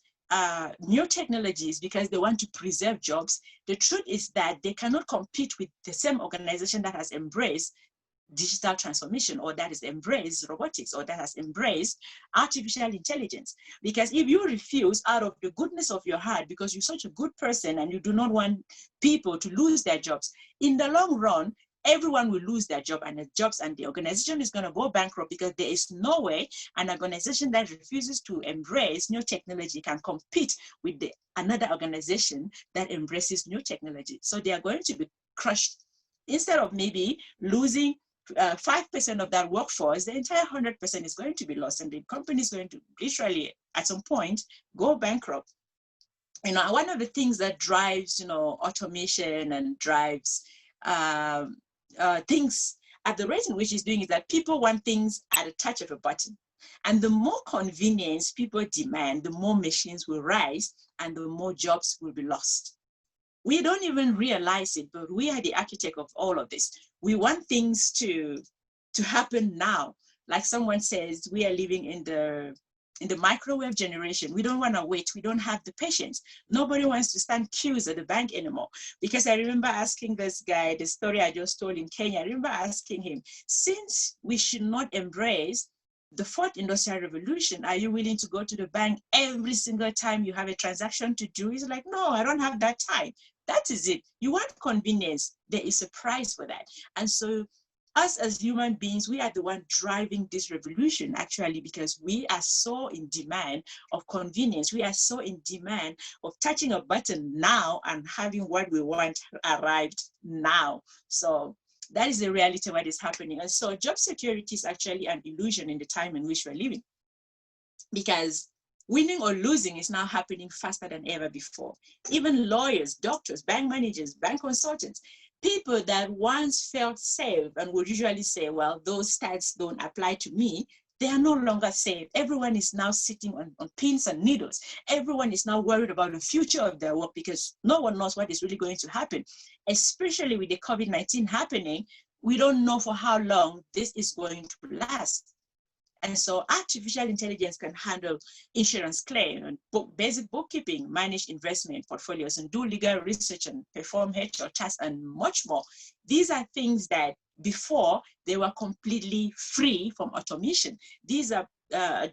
E: new technologies because they want to preserve jobs, the truth is that they cannot compete with the same organization that has embraced digital transformation, or that has embraced robotics, or that has embraced artificial intelligence. Because if you refuse out of the goodness of your heart, because you're such a good person and you do not want people to lose their jobs, in the long run, everyone will lose their job, and the organization is going to go bankrupt, because there is no way an organization that refuses to embrace new technology can compete with another organization that embraces new technology. So they are going to be crushed. Instead of maybe losing 5% of that workforce, the entire 100% is going to be lost, and the company is going to literally at some point go bankrupt. One of the things that drives automation and drives things at the rate in which it's doing is that people want things at a touch of a button. And the more convenience people demand, the more machines will rise and the more jobs will be lost. We don't even realize it, but we are the architect of all of this. We want things to happen now. Like someone says, we are living in the microwave generation. We don't want to wait. We don't have the patience. Nobody wants to stand queues at the bank anymore. Because I remember asking this guy, the story I just told in Kenya, I remember asking him, since we should not embrace the fourth industrial revolution, are you willing to go to the bank every single time you have a transaction to do? He's like, no, I don't have that time. That is it. You want convenience. There is a price for that. And so us as human beings, we are the one driving this revolution, actually, because we are so in demand of convenience. We are so in demand of touching a button now and having what we want arrived now. So that is the reality of what is happening. And so job security is actually an illusion in the time in which we're living, because winning or losing is now happening faster than ever before. Even lawyers, doctors, bank managers, bank consultants, people that once felt safe and would usually say, well, those stats don't apply to me, they are no longer safe. Everyone is now sitting on pins and needles. Everyone is now worried about the future of their work, because no one knows what is really going to happen. Especially with the COVID-19 happening, we don't know for how long this is going to last. And so artificial intelligence can handle insurance claim and basic bookkeeping, manage investment portfolios, and do legal research and perform HR tasks and much more. These are things that before they were completely free from automation. These are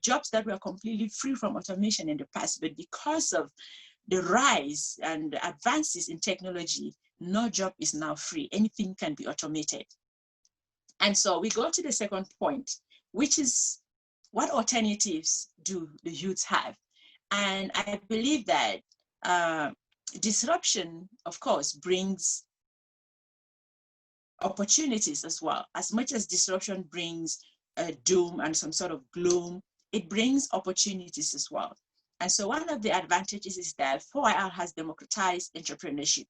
E: jobs that were completely free from automation in the past, but because of the rise and advances in technology, no job is now free. Anything can be automated. And so we go to the second point, which is, what alternatives do the youths have? And I believe that disruption, of course, brings opportunities as well. As much as disruption brings doom and some sort of gloom, it brings opportunities as well. And so one of the advantages is that 4IR has democratized entrepreneurship.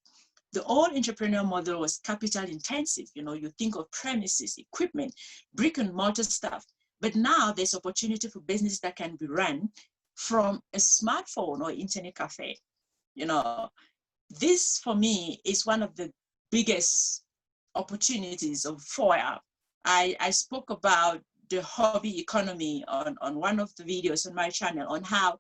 E: The old entrepreneurial model was capital intensive. You think of premises, equipment, brick and mortar stuff. But now there's opportunity for business that can be run from a smartphone or internet cafe. This for me is one of the biggest opportunities of 4IR. I spoke about the hobby economy on one of the videos on my channel, on how,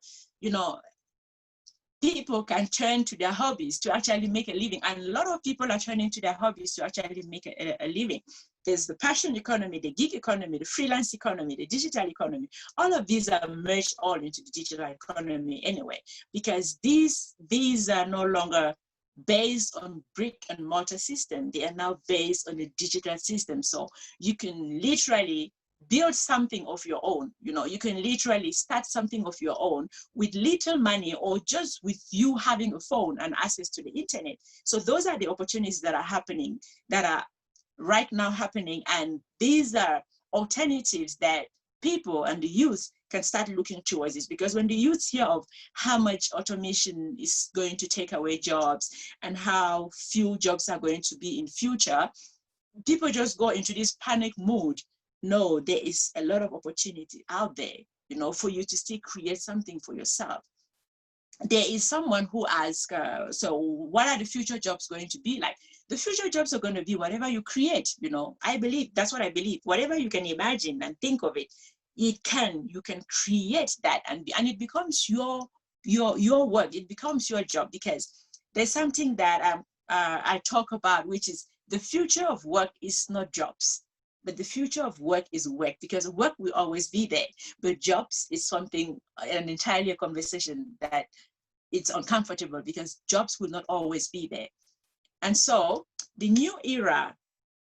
E: people can turn to their hobbies to actually make a living. And a lot of people are turning to their hobbies to actually make a living. There's the passion economy, the gig economy, the freelance economy, the digital economy. All of these are merged all into the digital economy anyway, because these are no longer based on brick and mortar system. They are now based on a digital system. So you can literally build something of your own. You can literally start something of your own with little money, or just with you having a phone and access to the internet. So those are the opportunities that are happening, that are right now happening. And these are alternatives that people and the youth can start looking towards this, because when the youth hear of how much automation is going to take away jobs and how few jobs are going to be in future, people just go into this panic mood. No, there is a lot of opportunity out there, for you to still create something for yourself. There is someone who asked, so what are the future jobs going to be like? The future jobs are going to be whatever you create. I believe, that's what I believe. Whatever you can imagine and think of it, you can create that, and it becomes your work. It becomes your job, because there's something that I talk about, which is the future of work is not jobs, but the future of work is work, because work will always be there. But jobs is something, an entirely conversation that it's uncomfortable, because jobs will not always be there. And so the new era,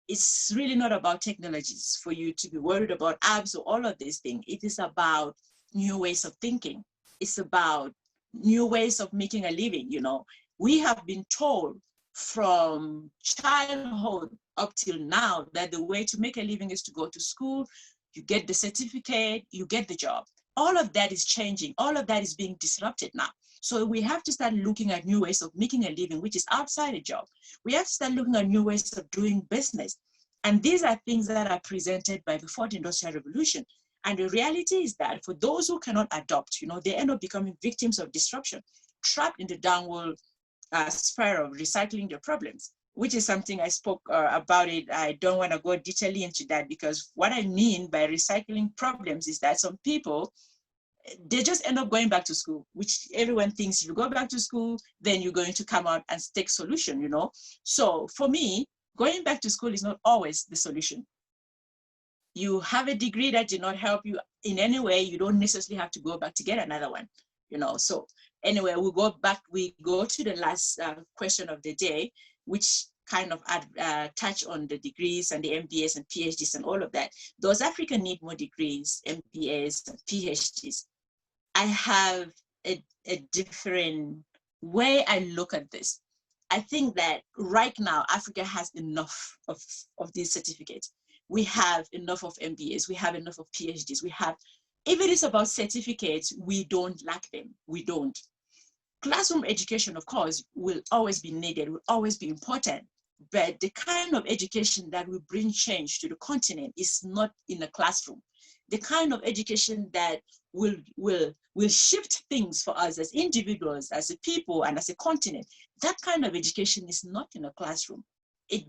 E: it's really not about technologies for you to be worried about apps or all of these things. It is about new ways of thinking. It's about new ways of making a living. You know, we have been told from childhood up till now that the way to make a living is to go to school, you get the certificate, you get the job. All of that is changing. All of that is being disrupted now. So we have to start looking at new ways of making a living, which is outside a job. We have to start looking at new ways of doing business. And these are things that are presented by the fourth industrial revolution. And the reality is that for those who cannot adopt, you know, they end up becoming victims of disruption, trapped in the downward spiral of recycling their problems, which is something I spoke about it. I don't want to go detailing into that, because what I mean by recycling problems is that some people, they just end up going back to school, which everyone thinks if you go back to school, then you're going to come out and take solution, you know? So for me, going back to school is not always the solution. You have a degree that did not help you in any way, you don't necessarily have to go back to get another one, you know? So anyway, we go to the last question of the day, which kind of touch on the degrees and the MBAs and PhDs and all of that. Those Africa need more degrees, MBAs and PhDs. I have a different way I look at this. I think that right now, Africa has enough of these certificates. We have enough of MBAs, we have enough of PhDs, we have, if it is about certificates, we don't lack them, we don't. Classroom education, of course, will always be needed, will always be important, but the kind of education that will bring change to the continent is not in a classroom. The kind of education that will shift things for us as individuals, as a people, and as a continent, that kind of education is not in a classroom. It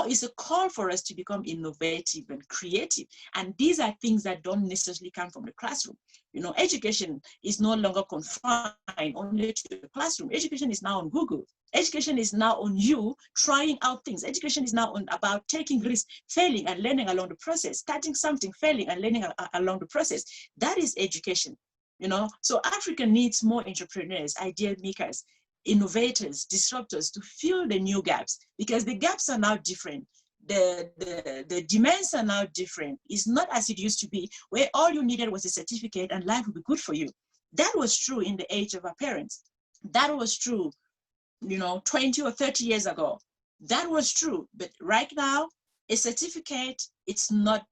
E: is a call for us to become innovative and creative. And these are things that don't necessarily come from the classroom. You know, education is no longer confined only to the classroom. Education is now on Google. Education is now on you trying out things. Education is now about taking risks, failing and learning along the process, starting something, failing and learning along the process. That is education, you know? So Africa needs more entrepreneurs, idea makers, innovators, disruptors to fill the new gaps, because the gaps are now different. The demands are now different. It's not as it used to be, where all you needed was a certificate and life would be good for you. That was true in the age of our parents. That was true, you know, 20 or 30 years ago. That was true. But right now, a certificate, it's not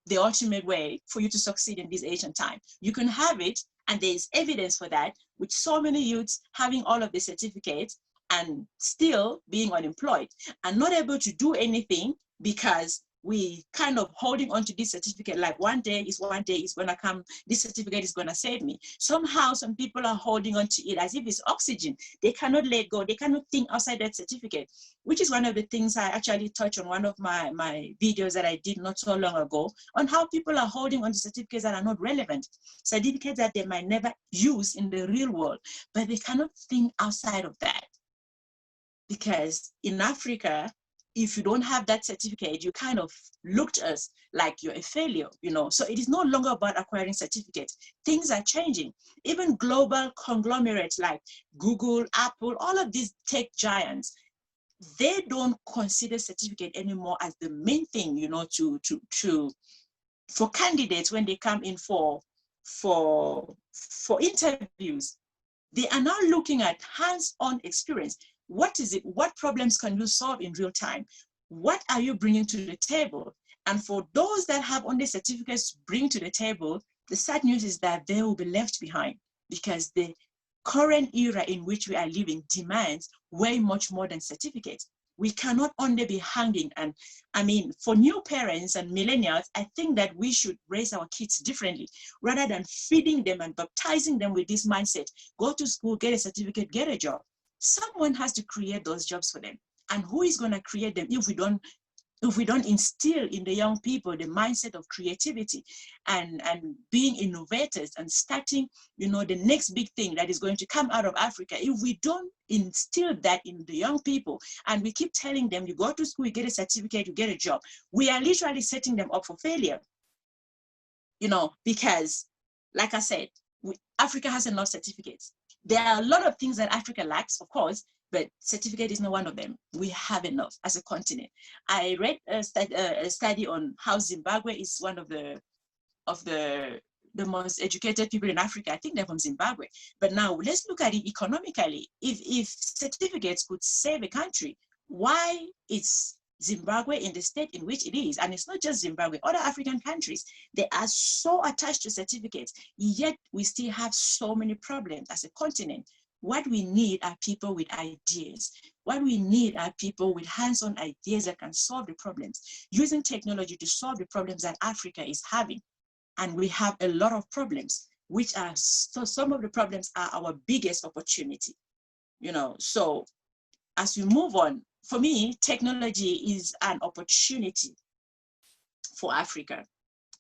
E: the ultimate way for you to succeed in this age and time. You can have it, and there's evidence for that, with so many youths having all of the certificates and still being unemployed and not able to do anything, because we kind of holding on to this certificate like one day is gonna come, this certificate is gonna save me. Somehow some people are holding on to it as if it's oxygen. They cannot let go, they cannot think outside that certificate, which is one of the things I actually touched on one of my videos that I did not so long ago, on how people are holding on to certificates that are not relevant, certificates that they might never use in the real world, but they cannot think outside of that. Because in Africa, if you don't have that certificate, you kind of looked at us like you're a failure, you know? So it is no longer about acquiring certificates. Things are changing. Even global conglomerates like Google, Apple, all of these tech giants, they don't consider certificate anymore as the main thing, you know, for candidates when they come in for interviews. They are now looking at hands-on experience. What is it? What problems can you solve in real time? What are you bringing to the table? And for those that have only certificates to bring to the table, the sad news is that they will be left behind, because the current era in which we are living demands way much more than certificates. We cannot only be hanging. And I mean, for new parents and millennials, I think that we should raise our kids differently, rather than feeding them and baptizing them with this mindset. Go to school, get a certificate, get a job. Someone has to create those jobs for them. And who is going to create them if we don't if we don't instill in the young people the mindset of creativity and being innovators and starting, you know, the next big thing that is going to come out of Africa, if we don't instill that in the young people and we keep telling them, you go to school, you get a certificate, you get a job, we are literally setting them up for failure. You know, because like I said, Africa has enough certificates. There are a lot of things that Africa lacks, of course, but certificate is not one of them. We have enough as a continent. I read a study on how Zimbabwe is one of the most educated people in Africa. I think they're from Zimbabwe. But now let's look at it economically. If certificates could save a country, why is Zimbabwe in the state in which it is? And it's not just Zimbabwe, other African countries, they are so attached to certificates, yet we still have so many problems as a continent. What we need are people with ideas. What we need are people with hands-on ideas that can solve the problems, using technology to solve the problems that Africa is having. And we have a lot of problems, which are, so some of the problems are our biggest opportunity. You know, so as we move on, for me, technology is an opportunity for Africa,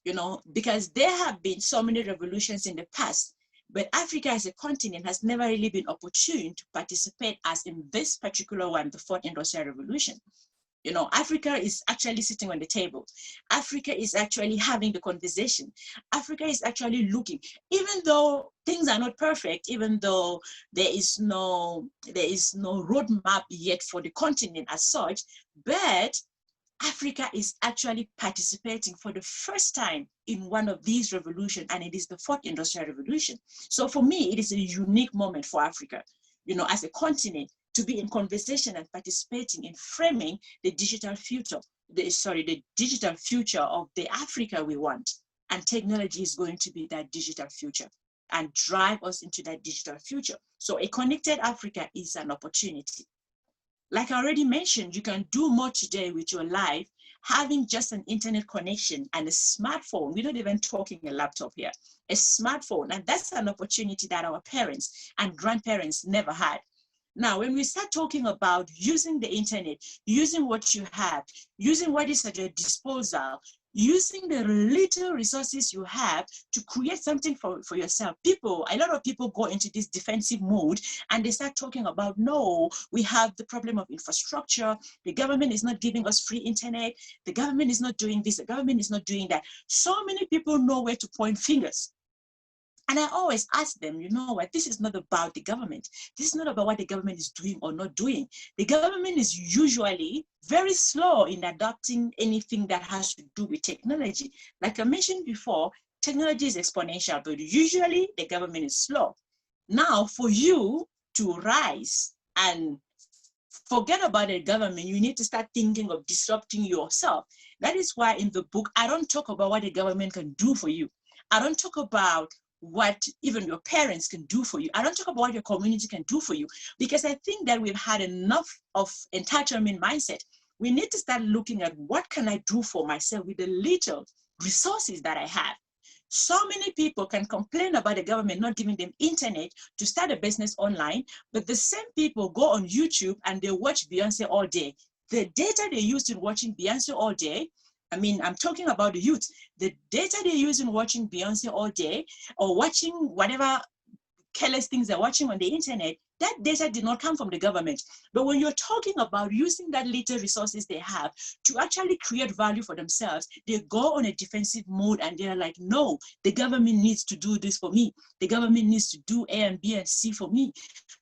E: you know, because there have been so many revolutions in the past, but Africa as a continent has never really been opportune to participate as in this particular one, the fourth industrial revolution. You know, Africa is actually sitting on the table. Africa is actually having the conversation. Africa is actually looking, even though things are not perfect, even though there is no roadmap yet for the continent as such, but Africa is actually participating for the first time in one of these revolutions, and it is the fourth industrial revolution. So for me, it is a unique moment for Africa, you know, as a continent, to be in conversation and participating in framing the digital future, the digital future of the Africa we want. And technology is going to be that digital future and drive us into that digital future. So a connected Africa is an opportunity. Like I already mentioned, you can do more today with your life, having just an internet connection and a smartphone. We're not even talking a laptop here, a smartphone. And that's an opportunity that our parents and grandparents never had. Now, when we start talking about using the internet, using what you have, using what is at your disposal, using the little resources you have to create something for yourself. A lot of people go into this defensive mode and they start talking about, no, we have the problem of infrastructure. The government is not giving us free internet. The government is not doing this. The government is not doing that. So many people know where to point fingers. And I always ask them, you know what, this is not about the government. This is not about what the government is doing or not doing. The government is usually very slow in adopting anything that has to do with technology. Like I mentioned before, technology is exponential, but usually the government is slow. Now, for you to rise and forget about the government, you need to start thinking of disrupting yourself. That is why in the book, I don't talk about what the government can do for you. I don't talk about what even your parents can do for you. I don't talk about what your community can do for you, because I think that we've had enough of entitlement mindset. We need to start looking at what can I do for myself with the little resources that I have. So many people can complain about the government not giving them internet to start a business online, but the same people go on YouTube and they watch Beyonce all day. The data they used in watching Beyonce all day, I mean, I'm talking about the youth. The data they use in watching Beyonce all day or watching whatever careless things they're watching on the internet, that data did not come from the government. But when you're talking about using that little resources they have to actually create value for themselves, they go on a defensive mode and they're like, no, the government needs to do this for me. The government needs to do A and B and C for me.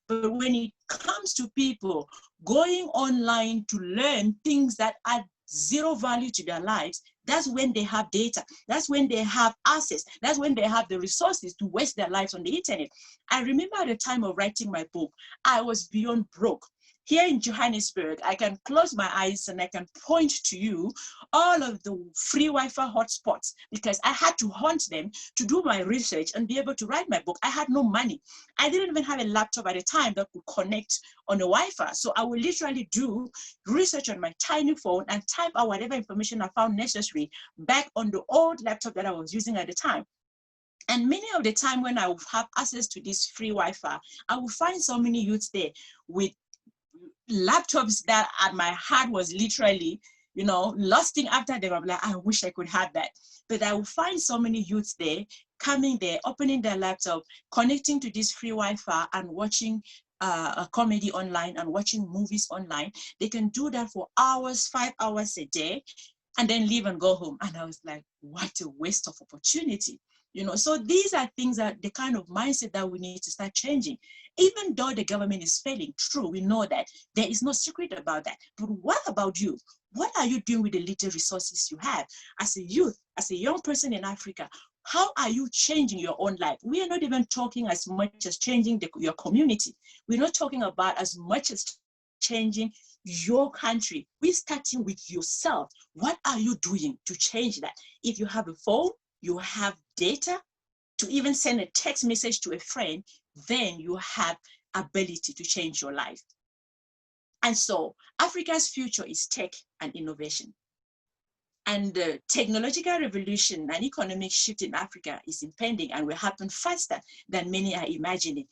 E: But when it comes to people going online to learn things that add zero value to their lives, that's when they have data. That's when they have access. That's when they have the resources to waste their lives on the internet. I remember at the time of writing my book, I was beyond broke. Here in Johannesburg, I can close my eyes and I can point to you all of the free Wi-Fi hotspots because I had to hunt them to do my research and be able to write my book. I had no money. I didn't even have a laptop at the time that could connect on the Wi-Fi. So I would literally do research on my tiny phone and type out whatever information I found necessary back on the old laptop that I was using at the time. And many of the time when I would have access to this free Wi-Fi, I would find so many youths there with laptops that at my heart was literally, you know, lusting after them. I'm like, I wish I could have that. But I will find so many youths there, coming there, opening their laptop, connecting to this free Wi-Fi and watching a comedy online and watching movies online. They can do that for hours, 5 hours a day, and then leave and go home. And I was like, what a waste of opportunity. You know, so these are things that the kind of mindset that we need to start changing. Even though the government is failing, true, we know that. There is no secret about that. But what about you? What are you doing with the little resources you have? As a youth, as a young person in Africa, how are you changing your own life? We are not even talking as much as changing your community. We're not talking about as much as changing your country. We're starting with yourself. What are you doing to change that? If you have a phone, you have data to even send a text message to a friend, then you have ability to change your life. And so Africa's future is tech and innovation. And the technological revolution and economic shift in Africa is impending and will happen faster than many are imagining.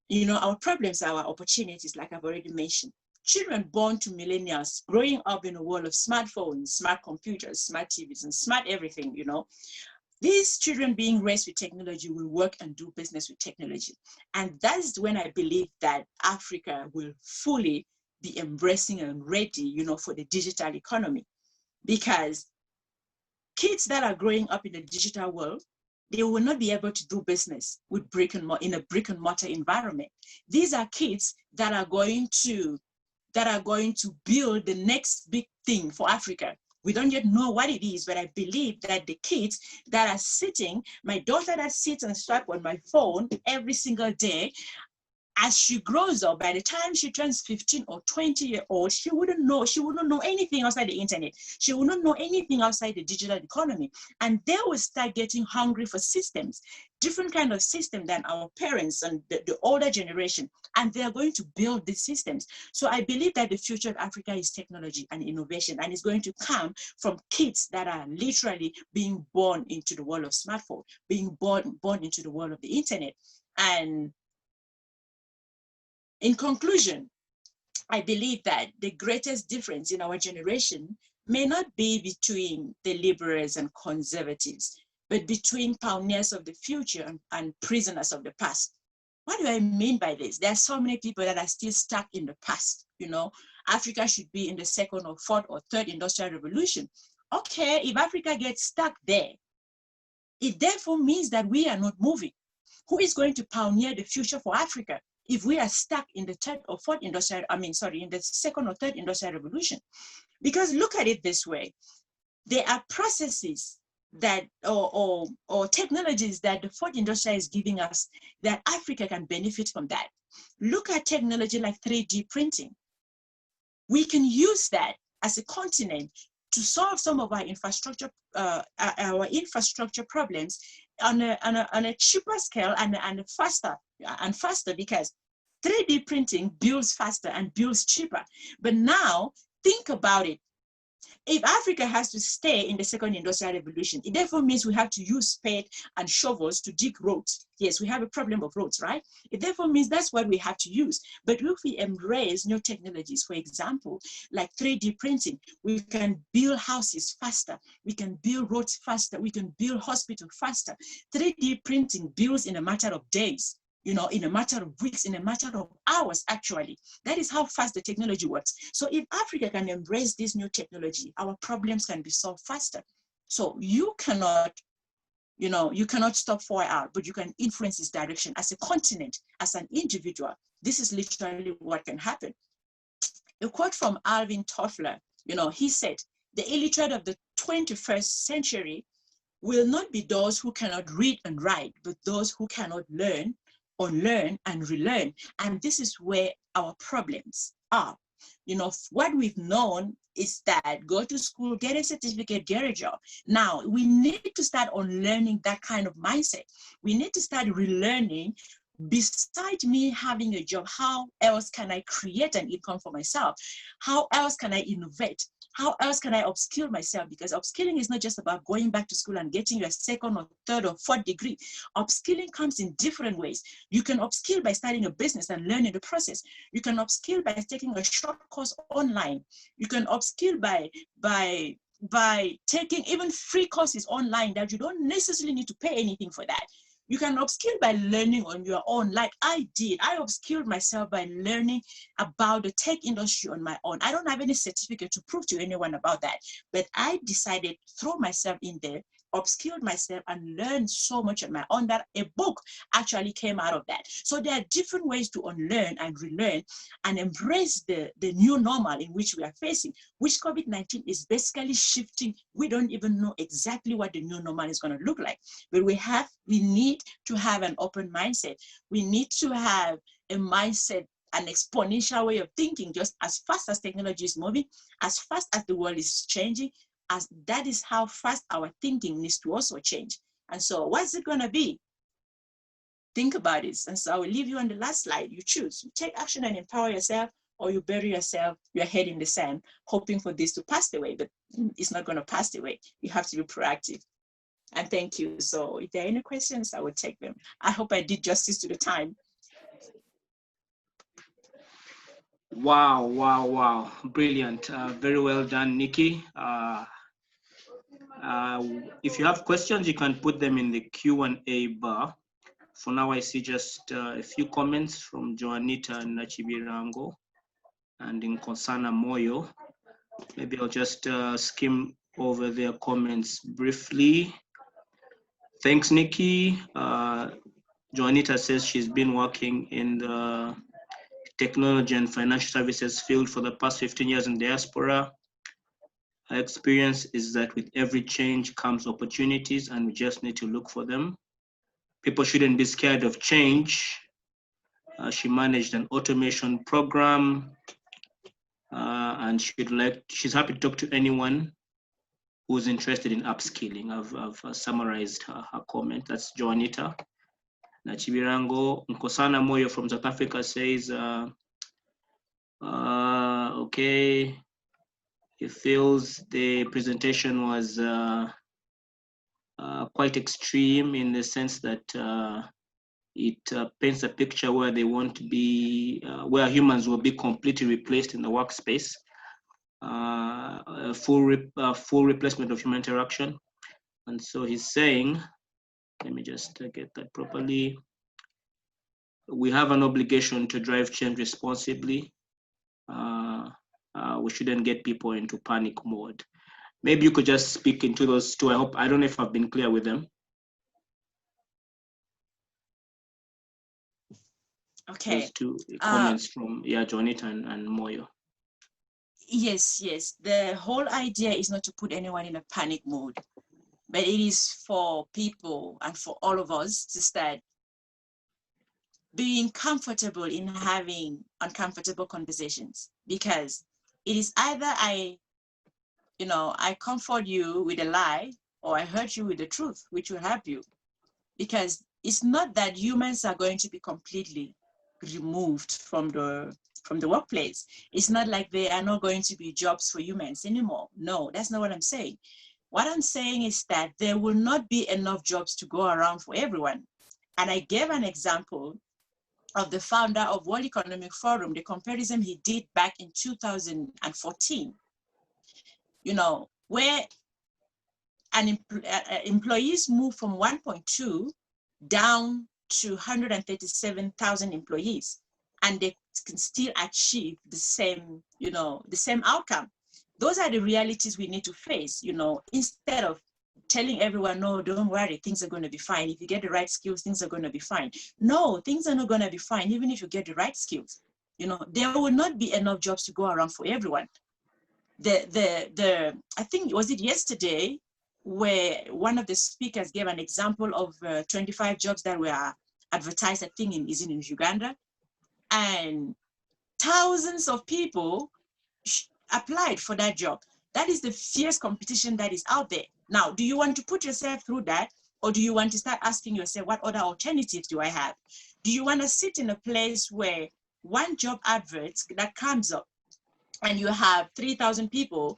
E: You know, our problems are our opportunities, like I've already mentioned. Children born to millennials growing up in a world of smartphones, smart computers, smart TVs, and smart everything, you know. These children being raised with technology will work and do business with technology. And that's when I believe that Africa will fully be embracing and ready, you know, for the digital economy. Because kids that are growing up in the digital world, they will not be able to do business with in a brick and mortar environment. These are kids that are going to build the next big thing for Africa. We don't yet know what it is, but I believe that the kids that are sitting, my daughter that sits and swipes on my phone every single day, as she grows up, by the time she turns 15 or 20 years old, she wouldn't know anything outside the internet. She would not know anything outside the digital economy. And they will start getting hungry for systems, different kind of system than our parents and the older generation. And they are going to build these systems. So I believe that the future of Africa is technology and innovation, and it's going to come from kids that are literally being born into the world of smartphone, being born into the world of the internet. And in conclusion, I believe that the greatest difference in our generation may not be between the liberals and conservatives, but between pioneers of the future and prisoners of the past. What do I mean by this? There are so many people that are still stuck in the past. You know, Africa should be in the second or fourth or third industrial revolution. Okay, if Africa gets stuck there, it therefore means that we are not moving. Who is going to pioneer the future for Africa if we are stuck in the in the second or third industrial revolution? Because look at it this way, there are processes that or technologies that the fourth industrial is giving us that Africa can benefit from that. Look at technology like 3D printing. We can use that as a continent to solve some of our infrastructure problems on a cheaper scale and faster, because 3D printing builds faster and builds cheaper. But now think about it. If Africa has to stay in the second industrial revolution, it therefore means we have to use spade and shovels to dig roads. Yes, we have a problem of roads, right? It therefore means that's what we have to use. But if we embrace new technologies, for example, like 3D printing, we can build houses faster, we can build roads faster, we can build hospitals faster. 3D printing builds in a matter of days, you know, in a matter of weeks, in a matter of hours, actually. That is how fast the technology works. So if Africa can embrace this new technology, our problems can be solved faster. So you cannot stop fallout, but you can influence its direction as a continent, as an individual. This is literally what can happen. A quote from Alvin Toffler, you know, he said, the illiterate of the 21st century will not be those who cannot read and write, but those who cannot learn, unlearn and relearn. And this is where our problems are. You know, what we've known is that go to school, get a certificate, get a job. Now we need to start unlearning that kind of mindset. We need to start relearning. Besides me having a job, how else can I create an income for myself? How else can I innovate? how else can I upskill myself? Because upskilling is not just about going back to school and getting your second or third or fourth degree. Upskilling comes in different ways. You can upskill by starting a business and learning the process. You can upskill by taking a short course online. You can upskill by taking even free courses online that you don't necessarily need to pay anything for that. You can upskill by learning on your own, like I did. I upskilled myself by learning about the tech industry on my own. I don't have any certificate to prove to anyone about that, but I decided to throw myself in there, upskilled myself, and learned so much on my own that a book actually came out of that. So there are different ways to unlearn and relearn and embrace the new normal in which we are facing, which COVID-19 is basically shifting. We don't even know exactly what the new normal is going to look like, but we need to have an open mindset. We need to have a mindset, an exponential way of thinking. Just as fast as technology is moving, as fast as the world is changing, as that is how fast our thinking needs to also change. And so what's it going to be? Think about it. And so I will leave you on the last slide. You choose. You take action and empower yourself, or you bury yourself, your head in the sand, hoping for this to pass away, but it's not going to pass away. You have to be proactive. And thank you. So if there are any questions, I will take them. I hope I did justice to the time.
D: Wow, wow, wow. Brilliant. Very well done, Nikki. If you have questions, you can put them in the Q&A bar. For now, I see just a few comments from Joanita Nachibirango and Nkosana Moyo. Maybe I'll just skim over their comments briefly. Thanks, Nikki. Joanita says she's been working in the technology and financial services field for the past 15 years in diaspora. Her experience is that with every change comes opportunities, and we just need to look for them. People shouldn't be scared of change. She managed an automation program, and she's happy to talk to anyone who's interested in upskilling. I've summarized her comment. That's Joanita Nachibirango. Nkosana Moyo from South Africa says, okay, he feels the presentation was quite extreme in the sense that it paints a picture where they want to be, where humans will be completely replaced in the workspace, a full replacement of human interaction. And so he's saying, let me just get that properly. We have an obligation to drive change responsibly. We shouldn't get people into panic mode. Maybe you could just speak into those two. I don't know if I've been clear with them.
E: Okay.
D: Those two comments from Joanita and Moyo.
E: Yes. The whole idea is not to put anyone in a panic mode, but it is for people and for all of us to start being comfortable in having uncomfortable conversations, because it is either I comfort you with a lie, or I hurt you with the truth, which will help you. Because it's not that humans are going to be completely removed from the workplace. It's not like there are not going to be jobs for humans anymore. No, that's not what I'm saying. What I'm saying is that there will not be enough jobs to go around for everyone. And I gave an example of the founder of World Economic Forum, the comparison he did back in 2014, where employees moved from 1.2 down to 137,000 employees, and they can still achieve the same outcome. Those are the realities we need to face, instead of telling everyone, no, don't worry, things are going to be fine. If you get the right skills, things are going to be fine. No, things are not going to be fine, even if you get the right skills. There will not be enough jobs to go around for everyone. I think, was it yesterday, where one of the speakers gave an example of 25 jobs that were advertised, I think in Uganda, and thousands of people applied for that job. That is the fierce competition that is out there. Now, do you want to put yourself through that? Or do you want to start asking yourself, what other alternatives do I have? Do you want to sit in a place where one job advert that comes up and you have 3,000 people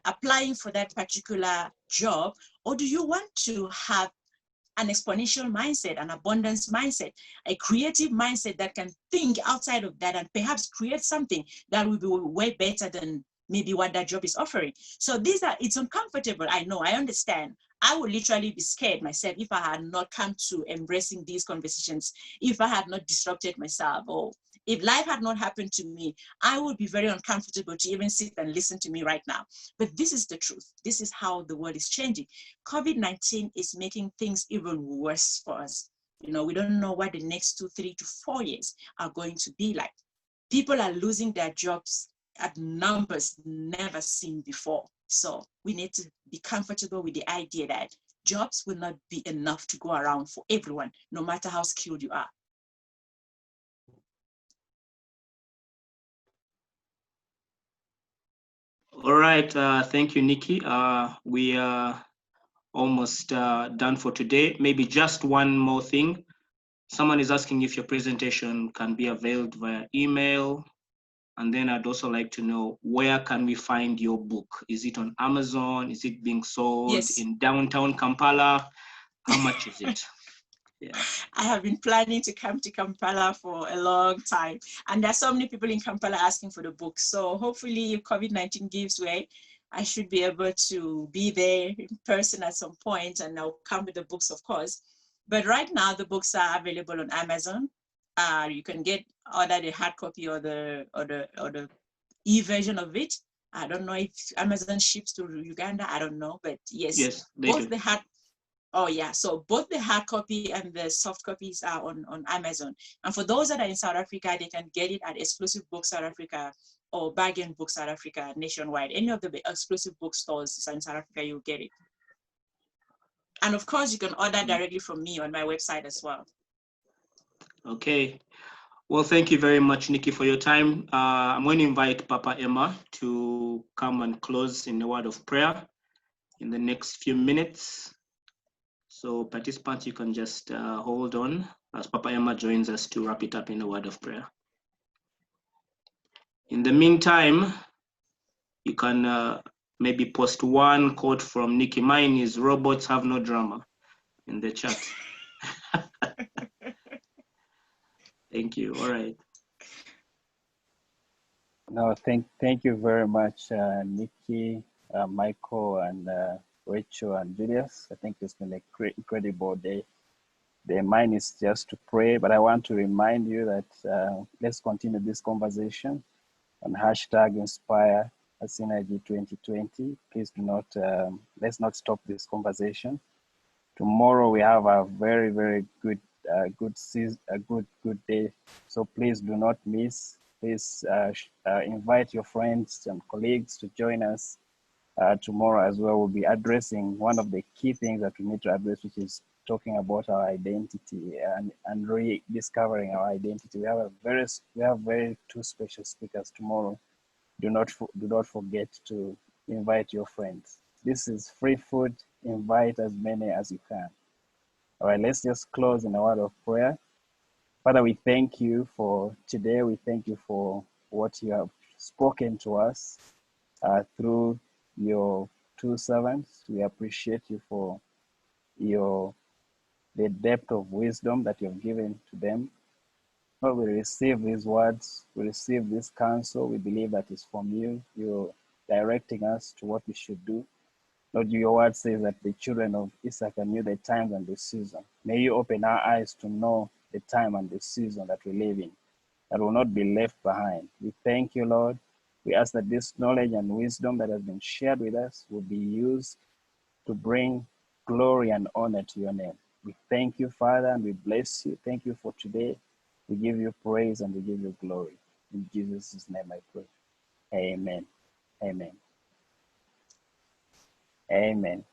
E: applying for that particular job? Or do you want to have an exponential mindset, an abundance mindset, a creative mindset that can think outside of that and perhaps create something that will be way better than maybe what that job is offering? So it's uncomfortable. I know, I understand. I would literally be scared myself if I had not come to embracing these conversations, if I had not disrupted myself, or if life had not happened to me, I would be very uncomfortable to even sit and listen to me right now. But this is the truth. This is how the world is changing. COVID-19 is making things even worse for us. You know, we don't know what the next 2, 3 to 4 years are going to be like. People are losing their jobs at numbers never seen before. So we need to be comfortable with the idea that jobs will not be enough to go around for everyone, no matter how skilled you are.
D: All right, thank you, Nikki. We are almost done for today. Maybe just one more thing. Someone is asking if your presentation can be availed via email. And then I'd also like to know, where can we find your book? Is it on Amazon? Is it being sold in downtown Kampala? How much is it? Yeah.
E: I have been planning to come to Kampala for a long time. And there's so many people in Kampala asking for the book. So hopefully if COVID-19 gives way, I should be able to be there in person at some point, and I'll come with the books, of course. But right now the books are available on Amazon. You can order the hard copy or the e-version of it. I don't know if Amazon ships to Uganda. I don't know, but yes, both the hard. Oh yeah, so both the hard copy and the soft copies are on Amazon. And for those that are in South Africa, they can get it at Exclusive Books South Africa or Bargain Books South Africa nationwide. Any of the exclusive bookstores in South Africa, you'll get it. And of course, you can order directly from me on my website as well.
D: Okay. Well, thank you very much, Nikki, for your time. I'm going to invite Papa Emma to come and close in a word of prayer in the next few minutes. So participants, you can just hold on as Papa Emma joins us to wrap it up in a word of prayer. In the meantime, you can maybe post one quote from Nikki. Mine is "Robots have no drama" in the chat. Thank you. All right.
A: No, thank you very much, Nikki, Michael, and Rachel and Julius. I think it's been a great, incredible day. The mine is just to pray, but I want to remind you that let's continue this conversation on hashtag Inspire Synergy 2020. Please do not, let's not stop this conversation. Tomorrow we have a very, very good, good day. So please do not miss. Please invite your friends and colleagues to join us tomorrow as well. We'll be addressing one of the key things that we need to address, which is talking about our identity and rediscovering our identity. We have very two special speakers tomorrow. Do not forget to invite your friends. This is free food. Invite as many as you can. All right, let's just close in a word of prayer. Father, we thank you for today. We thank you for what you have spoken to us through your two servants. We appreciate you for the depth of wisdom that you have given to them. Lord, we receive these words, we receive this counsel. We believe that is from you. You're directing us to what we should do. Lord, your word says that the children of Issachar knew the times and the season. May you open our eyes to know the time and the season that we live in, that will not be left behind. We thank you, Lord. We ask that this knowledge and wisdom that has been shared with us will be used to bring glory and honor to your name. We thank you, Father, and we bless you. Thank you for today. We give you praise and we give you glory. In Jesus' name I pray. Amen. Amen. Amen.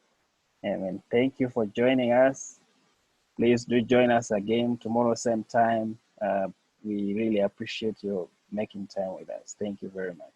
A: Amen. Thank you for joining us. Please do join us again tomorrow, same time. We really appreciate you making time with us. Thank you very much.